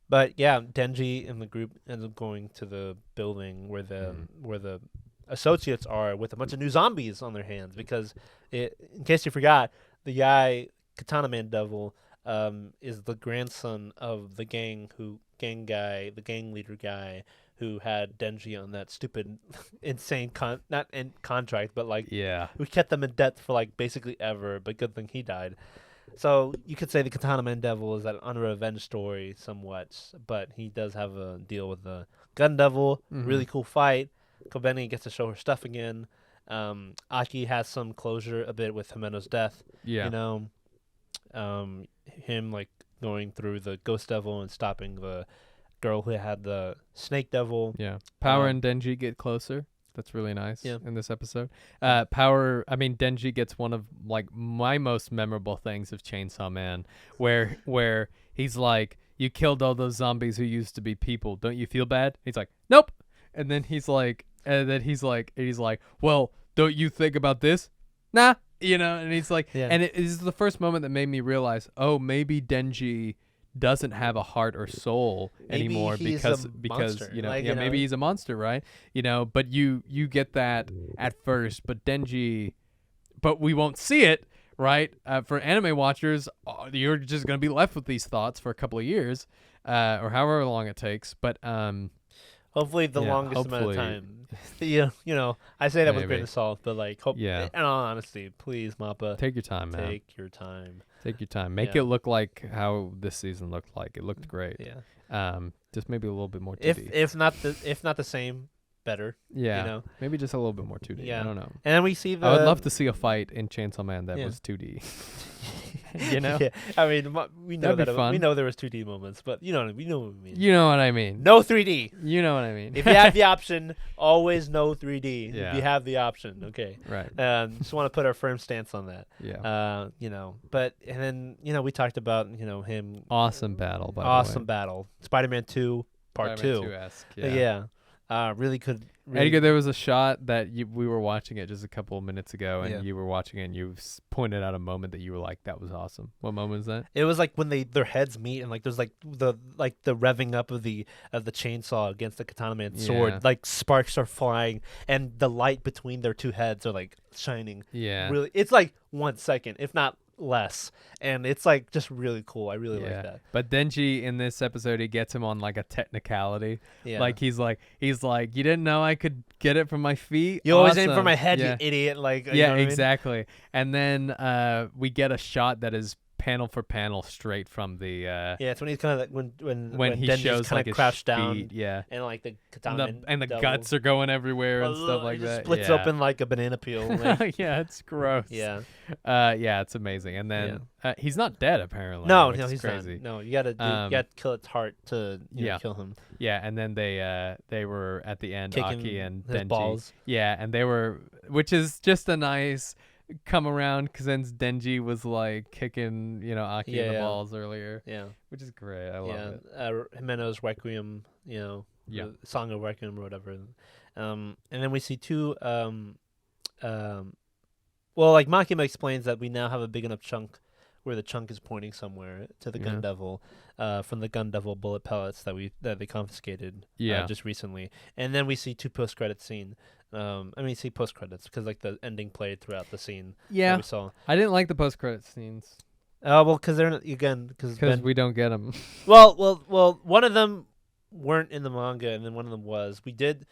But yeah, Denji and the group ends up going to the building where the associates are with a bunch of new zombies on their hands because, in case you forgot, the guy Katana Man Devil is the grandson of the gang leader guy who had Denji on that stupid, insane not in contract, but like who kept them in debt for like basically ever. But good thing he died. So you could say the Katana Man Devil is that unrevenge story somewhat, but he does have a deal with the Gun Devil. Really cool fight. Kobeni gets to show her stuff again. Aki has some closure a bit with Himeno's death.
Yeah.
Him like going through the Ghost Devil and stopping the girl who had the Snake Devil.
Yeah. Power and Denji get closer. That's really nice in this episode. Denji gets one of like my most memorable things of Chainsaw Man, where he's like, "You killed all those zombies who used to be people. Don't you feel bad?" He's like, "Nope." And then he's like, "Well, don't you think about this?" Nah, And he's like, and it is the first moment that made me realize, oh, maybe Denji doesn't have a heart or soul anymore because
monster.
Maybe he's a monster, right? But you get that at first, but we won't see it, right? For anime watchers, you're just gonna be left with these thoughts for a couple of years, or however long it takes. But
Hopefully the
Yeah,
longest amount of
hopefully.
time. I say that with a grain
Maybe.
of salt, but like, hope.
Yeah.
In all honesty, please, Mappa,
Take your time, man.
take your time.
Take your time. Make
Yeah.
it look like how this season looked like. It looked great.
Yeah.
Just maybe a little bit more 2D.
If not the same, better.
Yeah.
You know.
Maybe just a little bit more 2D.
Yeah.
I don't know.
And then we see the.
I would love to see a fight in Chainsaw Man that
Yeah.
was 2D. You know?
Yeah. I mean, we know
That'd be fun.
we know there was 2D moments, but we know what we mean.
You know what I mean.
No 3D.
You know what I mean.
If you have the option, always no 3D.
Yeah.
If you have the option, okay.
Right.
Just want to put our firm stance on that.
Yeah.
But and then we talked about him.
Awesome battle, by the way.
Awesome battle. Spider-Man 2 Part
Spider-Man
2.
2-esque,
Really could. Really
Edgar, there was a shot that we were watching it just a couple of minutes ago, and
Yeah.
you were watching it, and you pointed out a moment that you were like, "That was awesome." What moment was that?
It was like when their heads meet, and like there's like the revving up of the chainsaw against the Katana Man's sword.
Yeah.
Like sparks are flying, and the light between their two heads are like shining.
Yeah.
Really, it's like 1 second, if not less, and it's like just really cool. I really like that.
But Denji in this episode, he gets him on like a technicality.
Yeah,
Like he's like, you didn't know I could get it from my feet.
you always aim for
Awesome."
my head,
Yeah.
you idiot. Like
Yeah, exactly. And then we get a shot that is panel for panel straight from the
Yeah, it's when he's kind of like when
he
Denji's
shows
kind
like
of
his
crouched down,
feet, yeah.
and like the
And
Katana
the
double-
guts are going everywhere and stuff like
it just
that.
splits
yeah.
open like a banana peel. Like,
Yeah, it's gross.
yeah.
Yeah, it's amazing. And then he's not dead apparently.
No,
which
no,
is
he's
crazy.
not. No, you gotta kill its heart to kill him.
Yeah, and then they were at the end,
Kicking
Aki and
his
Denji.
balls.
Yeah, and they were, which is just a nice come around because then Denji was like kicking Aki in the balls earlier.
Yeah,
Which is great. I love it.
Himeno's Requiem.
Yeah.
The Song of Requiem or whatever. And then we see two. Well, like Makima explains that we now have a big enough chunk where the chunk is pointing somewhere to the Gun Devil, from the Gun Devil bullet pellets that they confiscated just recently. And then we see two post-credit scene. See post-credits because like the ending played throughout the scene.
Yeah,
that we saw.
I didn't like the post-credit scenes.
Well, because they're because
we don't get them.
Well, one of them weren't in the manga, and then one of them was. We did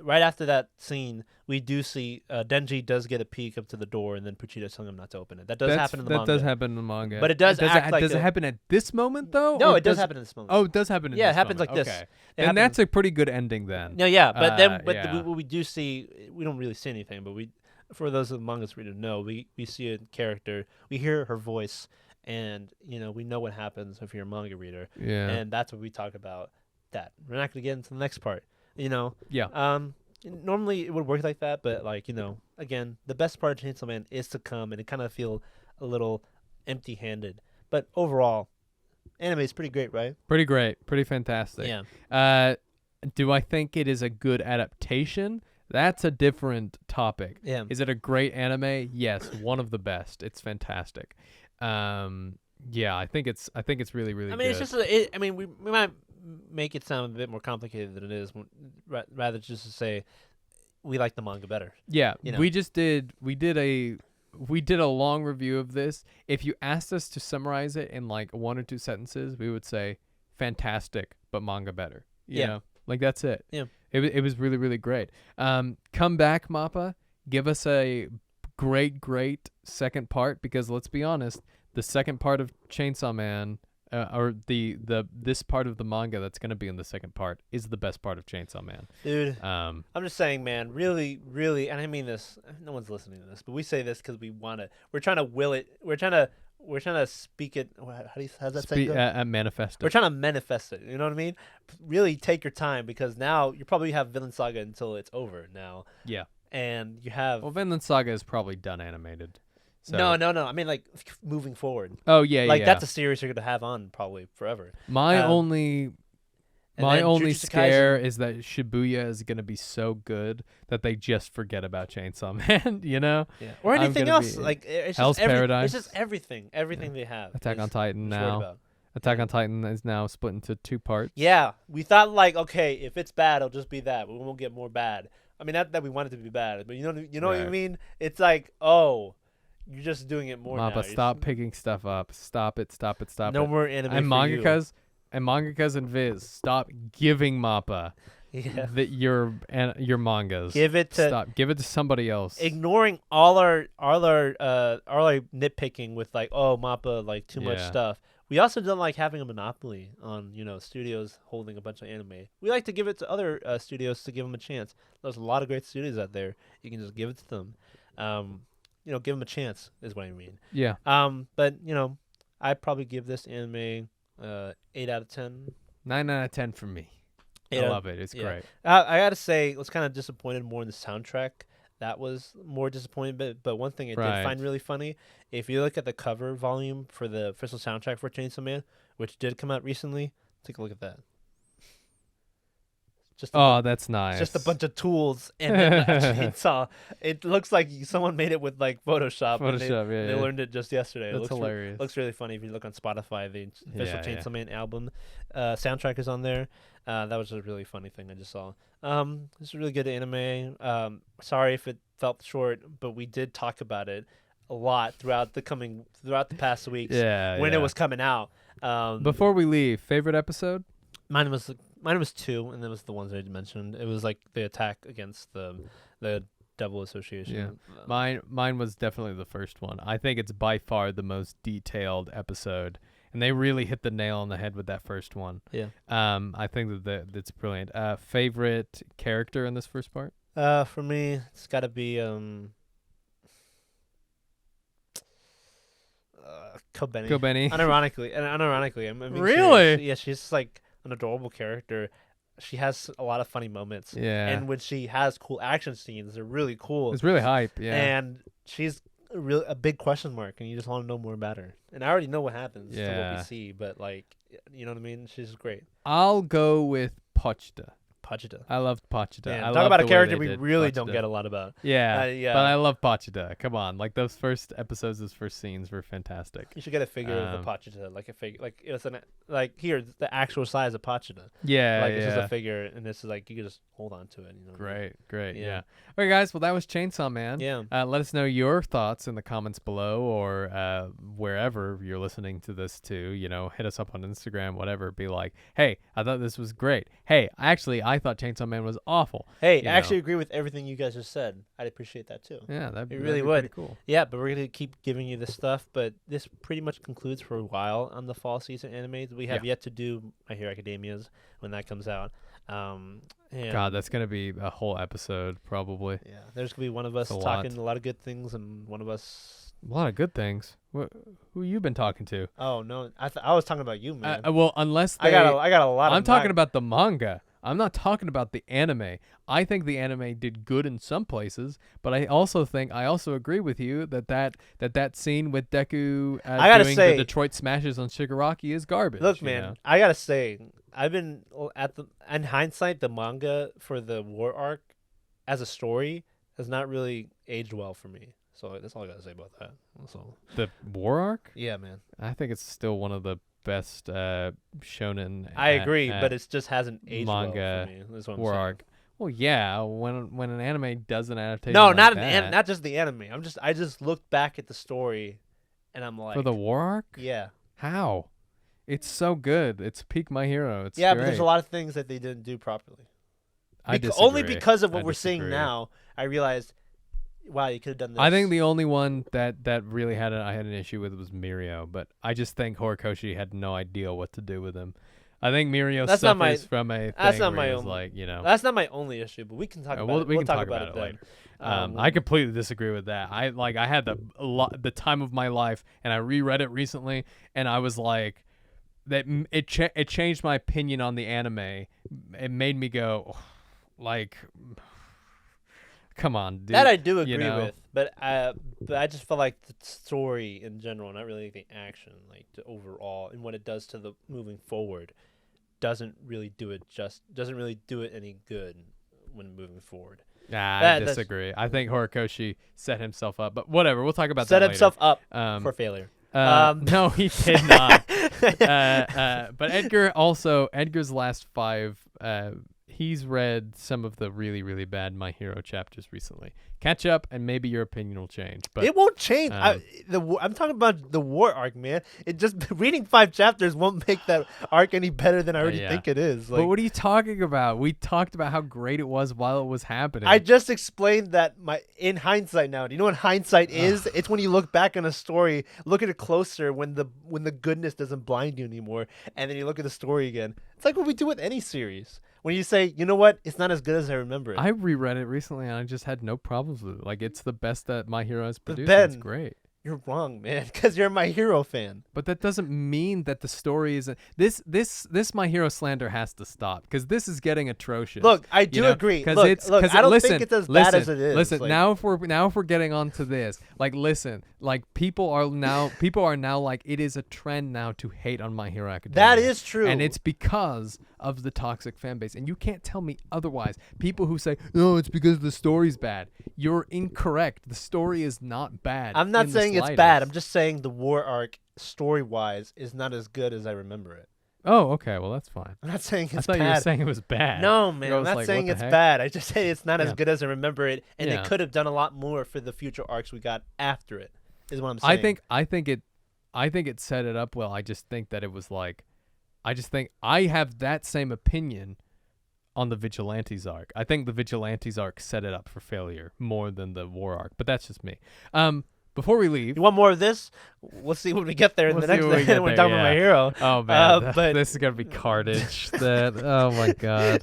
right after that scene. We do see Denji does get a peek up to the door, and then Puchito's telling him not to open it. That does happen in the manga.
That does happen in the manga.
But it does act like
does it happen at this moment though?
No,
or
it does happen in this moment.
Oh, it does happen.
Yeah, it happens
moment.
like this.
Okay.
It
And that's a pretty good ending then.
No, yeah, but then
yeah.
what we do see, we don't really see anything, but for those of the mangas readers know, we see a character, we hear her voice, and we know what happens if you're a manga reader.
Yeah.
And that's what we talk about. That we're not gonna get into the next part.
Yeah.
Normally it would work like that, but again, the best part of Chainsaw Man is to come, and it kind of feel a little empty-handed. But overall, anime is pretty great, right?
Pretty great. Pretty fantastic.
Yeah.
Do I think it is a good adaptation? That's a different topic.
Yeah.
Is it a great anime? Yes, one of the best. It's fantastic. Yeah, I think it's really, really good.
It's just we might make it sound a bit more complicated than it is, rather just to say we like the manga better.
Yeah, we did a long review of this. If you asked us to summarize it in like 1 or 2 sentences, we would say fantastic, but manga better. You know? Like that's it.
Yeah.
It was really, really great. Come back, MAPPA. Give us a great second part, because let's be honest, the second part of Chainsaw Man, or this part of the manga that's going to be in the second part, is the best part of Chainsaw Man.
Dude, I'm just saying, man, really, really, and I mean this, no one's listening to this, but we say this because we're trying to will it, we're trying to speak it, how's that saying go?
Manifest it.
We're trying to manifest it, you know what I mean? Really take your time, because now you probably have Vindland Saga until it's over now.
Yeah.
And you have...
Well, Vindland Saga is probably done animated. So.
No. I mean, like, moving forward.
Oh, yeah,
like, that's a series you're going to have on probably forever.
My only scare is that Shibuya is going to be so good that they just forget about Chainsaw Man,
Yeah. Or anything else. Like, it's
Hell's
just
Paradise.
It's just everything they have.
Attack on Titan now. Attack on Titan is now split into 2 parts.
Yeah. We thought, like, okay, if it's bad, it'll just be that. We won't get more bad. I mean, not that we want it to be bad, but you know what I mean? It's like, oh... You're just doing it more now.
MAPPA, stop picking stuff up. Stop it.
No more anime
and
for
mangakas and Viz, stop giving MAPPA.
Yeah.
your mangas.
Give it to
Stop. Give it to somebody else.
ignoring all our nitpicking with like, oh, MAPPA, like too much
Yeah.
stuff. We also don't like having a monopoly on, studios holding a bunch of anime. We like to give it to other studios to give them a chance. There's a lot of great studios out there. You can just give it to them. Give them a chance is what I mean.
Yeah.
But I'd probably give this anime 8 out of 10.
9 out of 10 for me. I love it. It's great.
I gotta say, I was kind of disappointed more in the soundtrack. That was more disappointing. But one thing I did find really funny, if you look at the cover volume for the official soundtrack for Chainsaw Man, which did come out recently, take a look at that.
That's nice.
Just a bunch of tools and then a chainsaw. It looks like someone made it with like Photoshop. They learned it just yesterday.
That's hilarious.
Looks really funny if you look on Spotify. The official Chainsaw Man album soundtrack is on there. That was a really funny thing I just saw. It's a really good anime. Sorry if it felt short, but we did talk about it a lot throughout the past weeks. When it was coming out.
Before we leave, favorite episode?
Mine was 2, and that was the ones I mentioned. It was like the attack against the Devil Association.
Yeah. Mine was definitely the first one. I think it's by far the most detailed episode, and they really hit the nail on the head with that first one.
Yeah.
I think that's brilliant. Favorite character in this first part?
For me, it's got to be Kobeni. Unironically, I'm
really?
She's like an adorable character. She has a lot of funny moments.
Yeah.
And when she has cool action scenes, they're really cool.
It's really hype, yeah.
And she's a big question mark, and you just want to know more about her. And I already know what happens to what we see, but like, you know what I mean? She's great.
I'll go with Pochita.
Pachita.
I loved Pachita.
Yeah, talk about a character we really don't get a lot about.
Yeah, but I love Pachita. Come on, like those first episodes, those first scenes were fantastic.
You should get a figure of the Pachita, like a figure, like it's here the actual size of Pachita.
Yeah,
like it's just a figure, and this is like you can just hold on to it.
Great. Yeah. All right, guys. Well, that was Chainsaw Man.
Yeah.
Let us know your thoughts in the comments below, or wherever you're listening to this too. Hit us up on Instagram, whatever. Be like, hey, I thought this was great. Hey, actually, I thought Chainsaw Man was awful.
Hey, I actually agree with everything you guys just said. I'd appreciate that too.
Yeah, that'd
really
be
would.
Pretty cool.
Yeah, but we're gonna keep giving you this stuff. But this pretty much concludes for a while on the fall season animes. We have yet to do My Hero Academia's when that comes out.
God, that's gonna be a whole episode probably.
Yeah, there's gonna be one of us talking a lot of good things, and one of us.
A lot of good things. Who you been talking to?
Oh no, I was talking about you, man.
Well, unless
I got a lot.
I'm talking about the manga. I'm not talking about the anime. I think the anime did good in some places, but I also agree with you that scene with Deku doing the Detroit smashes on Shigaraki is garbage.
Look, man, I gotta say, I've been in hindsight, the manga for the war arc as a story has not really aged well for me. So that's all I gotta say about that. So
the war arc?
Yeah, man.
I think it's still one of the best shonen.
I agree, but it just hasn't aged
manga
well for me. That's what I'm
war
saying.
arc. Well, yeah, when an anime does an adaptation.
No,
like
not just the anime. I just looked back at the story, and I'm like,
for the war arc.
Yeah.
How? It's so good. It's peak My Hero. It's
great.
But
there's a lot of things that they didn't do properly.
I disagree.
Only because of what we're seeing now, I realized. Wow, you could have done this.
I think the only one that really I had an issue with was Mirio, but I just think Horikoshi had no idea what to do with him. I think Mirio suffers from a thing
that's not
where
my
like,
That's not my only issue, but we can talk about it.
We can talk about it
then.
later. I completely disagree with that. I had the time of my life, and I reread it recently, and I was like, that it changed my opinion on the anime. It made me go, like. Come on, dude.
That I do agree with, but I just felt like the story in general, not really the action, like the overall and what it does to the moving forward, doesn't really do it any good when moving forward.
I disagree. I think Horikoshi set himself up, but whatever. We'll talk about that later.
Set himself up for failure.
No, he did not. But Edgar's last 5. he's read some of the really, really bad My Hero chapters recently. Catch up, and maybe your opinion will change. But
it won't change. I'm talking about the war arc, man. It just reading 5 chapters won't make that arc any better than I already think it is. Like,
but what are you talking about? We talked about how great it was while it was happening.
I just explained that in hindsight now. Do you know what hindsight is? It's when you look back on a story, look at it closer when the goodness doesn't blind you anymore, and then you look at the story again. It's like what we do with any series. When you say, you know what, it's not as good as I remember it.
I reread it recently, and I just had no problems with it. Like, it's the best that My Hero has produced.
Ben,
it's great.
You're wrong, man, because you're a My Hero fan.
But that doesn't mean that the story isn't. This My Hero slander has to stop, because this is getting atrocious.
Look, I do agree. Look, I don't think it's as bad as it is.
Listen, like, now if we're getting onto this, like, listen, like people are now like, it is a trend now to hate on My Hero Academia.
That is true,
and it's because of the toxic fan base, and you can't tell me otherwise. People who say, no, it's because the story's bad. You're incorrect. The story is not bad.
I'm not saying it's bad. I'm just saying the war arc, story-wise, is not as good as I remember it.
Oh, okay. Well, that's fine.
I'm not saying it's
bad. I thought
bad.
you were saying it was bad.
No, man. I'm not saying it's bad. I just say it's not as good as I remember it, and they could have done a lot more for the future arcs we got after it, is what I'm saying.
I think it set it up well. I just think that it was like, I just think I have that same opinion on the Vigilantes arc. I think the Vigilantes arc set it up for failure more than the war arc, but that's just me. Before we leave,
you want more of this? We'll see when we get there in the next when we're talking about My Hero.
Oh man, but this is gonna be carnage. Oh my god,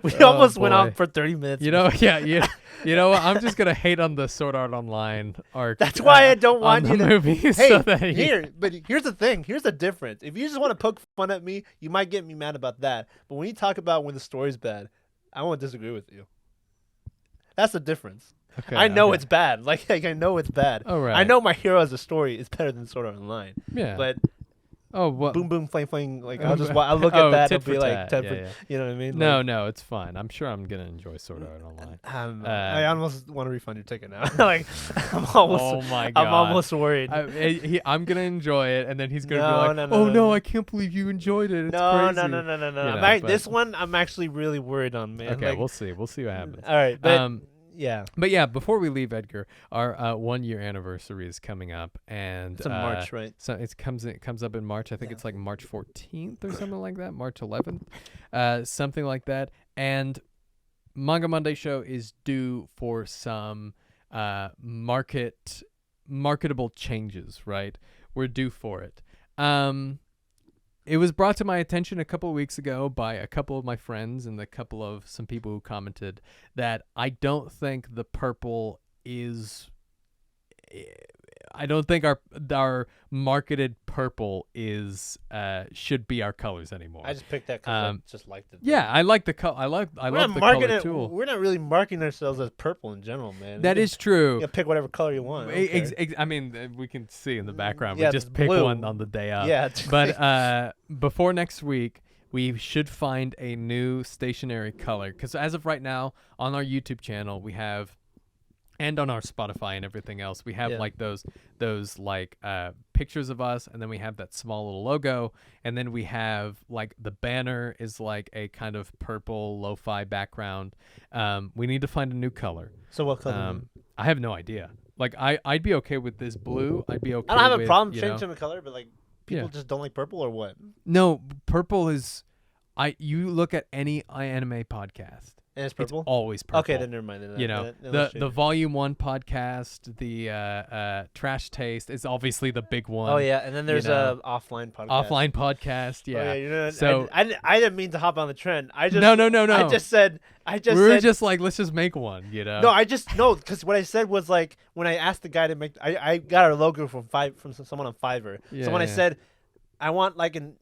we almost went on for 30 minutes.
You know, you know what? I'm just gonna hate on the Sword Art Online arc.
That's why I don't want you to
movies.
Hey,
so
but here's the thing. Here's the difference. If you just want to poke fun at me, you might get me mad about that. But when you talk about when the story's bad, I won't disagree with you. That's the difference. Okay, I know it's bad. Like I know it's bad.
Oh, right.
I know My Hero as a story is better than Sword Art Online.
Yeah.
But
what?
Boom boom flame flame. Like I'll look at that and be like,
yeah.
You know what I mean?
No, it's fine. I'm sure I'm gonna enjoy Sword Art Online.
I almost want to refund your ticket now. Like I'm almost.
Oh my god.
I'm almost worried.
I'm gonna enjoy it, and then he's gonna be like, no, I can't believe you enjoyed it. It's crazy.
No. This one I'm actually really worried on, man.
Okay, we'll see. We'll see what happens.
All right, but. Yeah.
But yeah, before we leave, Edgar, our 1-year anniversary is coming up, and
it's in March, right?
So it comes up in March. I think it's like March 14th or something like that, March 11th, something like that. And Manga Monday show is due for some marketable changes, right? We're due for it. It was brought to my attention a couple of weeks ago by a couple of my friends and some people who commented that I don't think the purple is. I don't think our marketed purple is should be our colors anymore.
I just picked that because I just liked it.
Yeah, I like the color. I love the color tool.
We're not really marketing ourselves as purple in general, man.
That is true.
You can pick whatever color you want.
I mean, we can see in the background.
Yeah,
we just pick
blue.
one on the day up.
Yeah,
but before next week, we should find a new stationary color. Because as of right now, on our YouTube channel, we have. And on our Spotify and everything else, we have like those like pictures of us, and then we have that small little logo, and then we have like the banner is like a kind of purple lo-fi background. We need to find a new color.
So what color?
I have no idea. Like I'd be okay with this blue. I'd be okay.
I don't have a problem changing the color, but like people just don't like purple or what?
No, purple is. You look at any anime podcast.
And it's purple?
It's always purple.
Okay, then never mind.
The Volume 1 podcast, the Trash Taste is obviously the big one.
Oh, yeah, and then there's a offline podcast.
Offline podcast, yeah.
Oh, yeah,
so
I didn't mean to hop on the trend. I just
No.
I just said
we were just like, let's just make one, you know?
No, because what I said was like, when I asked the guy to make, I got our logo from someone on Fiverr.
Yeah,
so when I said, I want like an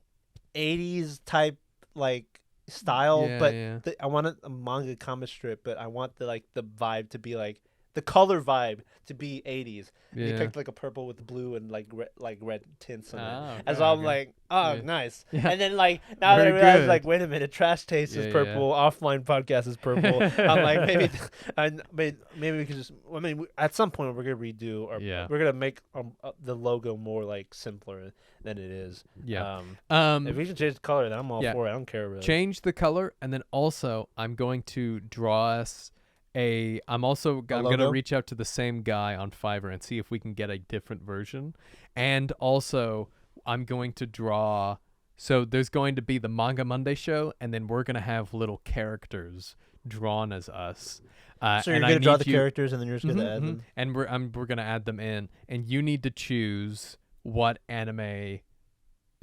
80s type, like, style, but I want a manga comic strip, but I want the vibe to be like the color vibe to be 80s.
Yeah.
You picked like a purple with blue and like red tints on it.
Okay,
And so I'm
okay.
like, oh,
Yeah.
nice.
Yeah.
And then like now that I
Very
realize
good.
like, wait a minute, Trash Taste is
Yeah,
purple, Offline Podcast is purple. I'm like, maybe we could just. I mean, at some point we're gonna redo or
Yeah.
we're gonna make the logo more like simpler than it is.
Yeah.
If we can change the color, then I'm all
Yeah.
for it. I don't care really.
Change the color, and then also I'm going to draw us I'm gonna
logo?
reach out to the same guy on Fiverr and see if we can get a different version. And also I'm going to draw, so there's going to be the Manga Monday show, and then we're gonna have little characters drawn as us.
So you're
and I
gonna draw
need
the
you-
characters, and then you're just gonna
Mhm,
add
mhm.
them.
And we're gonna add them in, and you need to choose what anime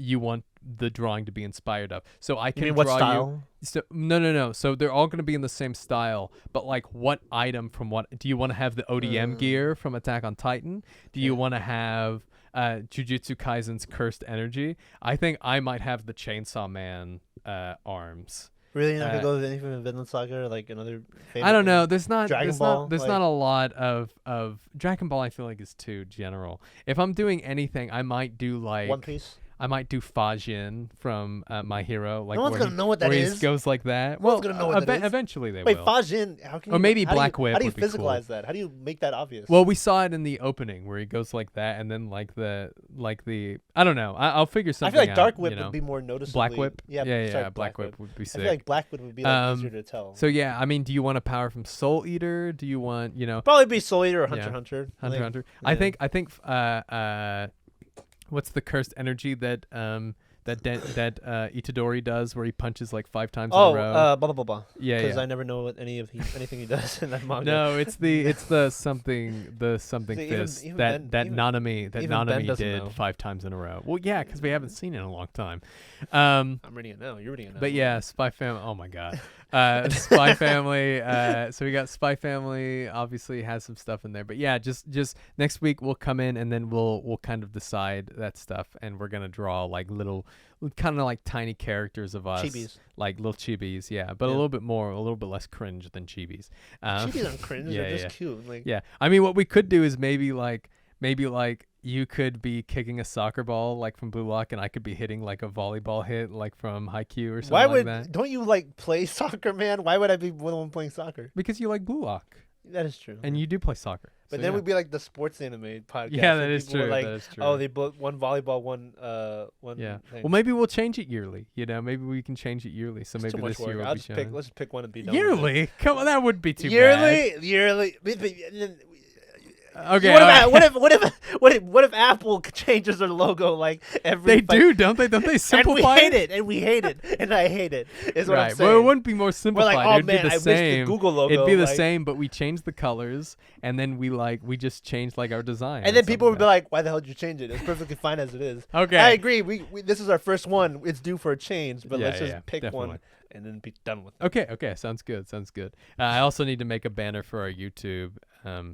you want the drawing to be inspired of. So I
You
can
mean what
draw
style?
you. So no. So they're all going to be in the same style, but like what item from what? Do you want to have the ODM gear from Attack on Titan? Do you want to have Jujutsu Kaisen's Cursed Energy? I think I might have the Chainsaw Man arms.
Really, you're not gonna go with anything from Vinland Saga or like another?
I don't know.
There's Dragon Ball,
There's
like-
not a lot of Dragon Ball. I feel like is too general. If I'm doing anything, I might do like
One Piece.
I might do Fajin from My Hero. Like
No one's
where
gonna
he-
know what that
where
is.
He goes like that.
No one's gonna know what that is.
Eventually they
Wait,
will.
Fajin. How can
Or
you,
maybe
how do you-
Black Whip
How do you
would be cool.
physicalize that? How do you make that obvious?
Well, we saw it in the opening where he goes like that, and then like the I don't know. I'll figure
I
something.
feel like Dark
out,
Whip
you know?
would be more noticeable.
Black Whip.
Yeah,
yeah.
sorry,
Black Whip would be
I
sick.
feel like Black Whip would be like easier to tell.
So yeah, I mean, do you want a power from Soul Eater? Do you want
Probably be Soul Eater or Hunter
Yeah.
x Hunter.
Hunter
Like,
Hunter?
yeah.
I think what's the cursed energy that Itadori does where he punches like 5 times in a row?
blah blah blah.
Yeah,
Because
yeah.
I never know what anything he does in that manga.
No, it's the something
See,
fist
even
that
Ben- even-
Nanami
even Ben doesn't
did
know.
5 times in a row. Well, yeah, because we haven't seen it in a long time.
I'm reading it now. You're reading it now.
But yeah, Spy Family. Oh my god, Spy Family. So we got Spy Family. Obviously has some stuff in there. But yeah, just next week we'll come in and then we'll kind of decide that stuff, and we're gonna draw like little, kind of like tiny characters of us,
Chibis.
like little chibis. Yeah, but a
Yeah.
little bit less cringe than chibis.
Chibis aren't cringe.
yeah,
They're
yeah.
just cute. Like,
Yeah, I mean, what we could do is maybe like you could be kicking a soccer ball like from Blue Lock, and I could be hitting like a volleyball hit like from Haikyuu or something
why
like
would
that.
don't you like play soccer, man? Why would I be the one playing soccer?
Because you like Blue Lock,
That is true.
and you do play soccer.
But
so
then
yeah.
we'd be like the sports anime podcast.
Yeah,
and
that is
people were
true.
Like,
that is true.
oh, they both one volleyball, one
yeah.
thing.
Well, maybe we'll change it yearly. You know, maybe we can change it yearly. So
It's
maybe
too much
this year
work.
will
I'll
be
just pick.
showing.
Let's just pick one and be done. with it.
Yearly? Come on, that would be too bad.
Yearly.
Okay.
What if Apple changes their logo like every?
They do, don't they? Don't they
And we
simplify
hate it, and we hate it, and I hate it. Is what I'm
Right.
saying.
Well, it wouldn't be more
We're
simplified.
like, oh
It'd
man,
be the
I wish
same.
the Google logo.
It'd be the
like-
same, but we change the colors, and then we just change like our design.
And
or
then people
something
would be like, "Why the hell did you change it? It's perfectly fine as it is."
Okay.
I agree. We this is our first one. It's due for a change, but
Yeah,
let's just
yeah,
pick
definitely.
one and then be done with it.
Okay, sounds good. I also need to make a banner for our YouTube,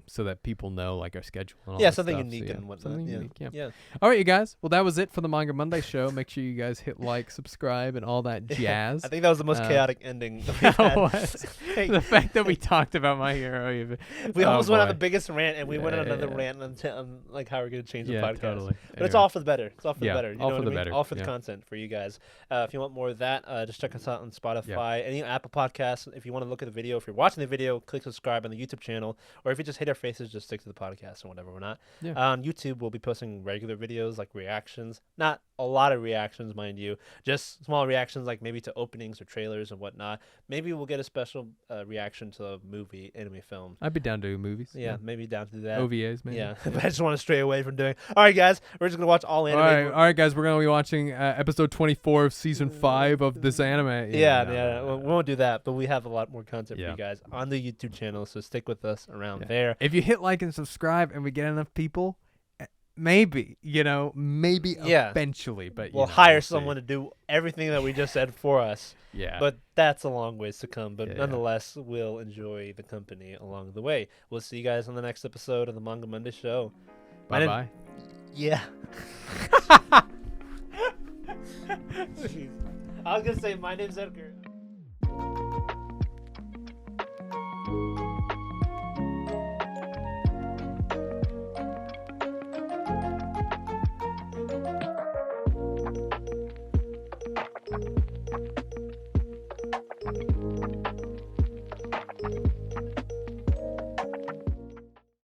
so that people know like our schedule. And all
Yeah,
that
something
stuff.
unique
So, yeah,
and whatnot.
something
Yeah.
unique, yeah.
Yeah.
All right, you guys. Well, that was it for the Manga Monday show. Make sure you guys hit like, subscribe, and all that jazz.
I think that was the most chaotic ending. That we've
That
had.
was.
Hey,
The fact that we talked about My Hero. Even.
we
Oh,
almost went on the
boy.
biggest rant, and we went on
Yeah,
another
yeah.
rant on like how we're gonna change
Yeah,
the podcast.
totally.
But it's
Anyway.
all for the better. It's all for
Yeah,
the better. You
all
know
for
what
the
I mean?
better,
All for the
yeah.
content for you guys. If you want more of that, just check us out on Spotify, any Apple Podcasts. If you want to look at the video, if you're watching the video, click subscribe on the YouTube channel. Or if you just hate our faces, just stick to the podcast or whatever. We're not.
Yeah.
On YouTube, we'll be posting regular videos like reactions. Not a lot of reactions, mind you. Just small reactions like maybe to openings or trailers and whatnot. Maybe we'll get a special reaction to a movie, anime film.
I'd be down to do movies.
Yeah, maybe down to do that.
OVAs, maybe.
Yeah, but I just want to stray away from doing. All right, guys, we're just gonna watch all
All
anime.
right, guys. We're gonna be watching episode 24 of season 5 of this anime.
Yeah,
no.
we won't do that, but we have a lot more content for
Yeah.
you guys on the YouTube channel, so stick with us around
Yeah.
there.
If you hit like and subscribe, and we get enough people, maybe
Yeah.
eventually. But
We'll
see.
hire someone to do everything that we just said for us,
Yeah.
but that's a long ways to come. But
Yeah, yeah.
nonetheless, we'll enjoy the company along the way. We'll see you guys on the next episode of the Manga Monday Show. My
bye
name-
bye.
Yeah. I was gonna say my name's Edgar.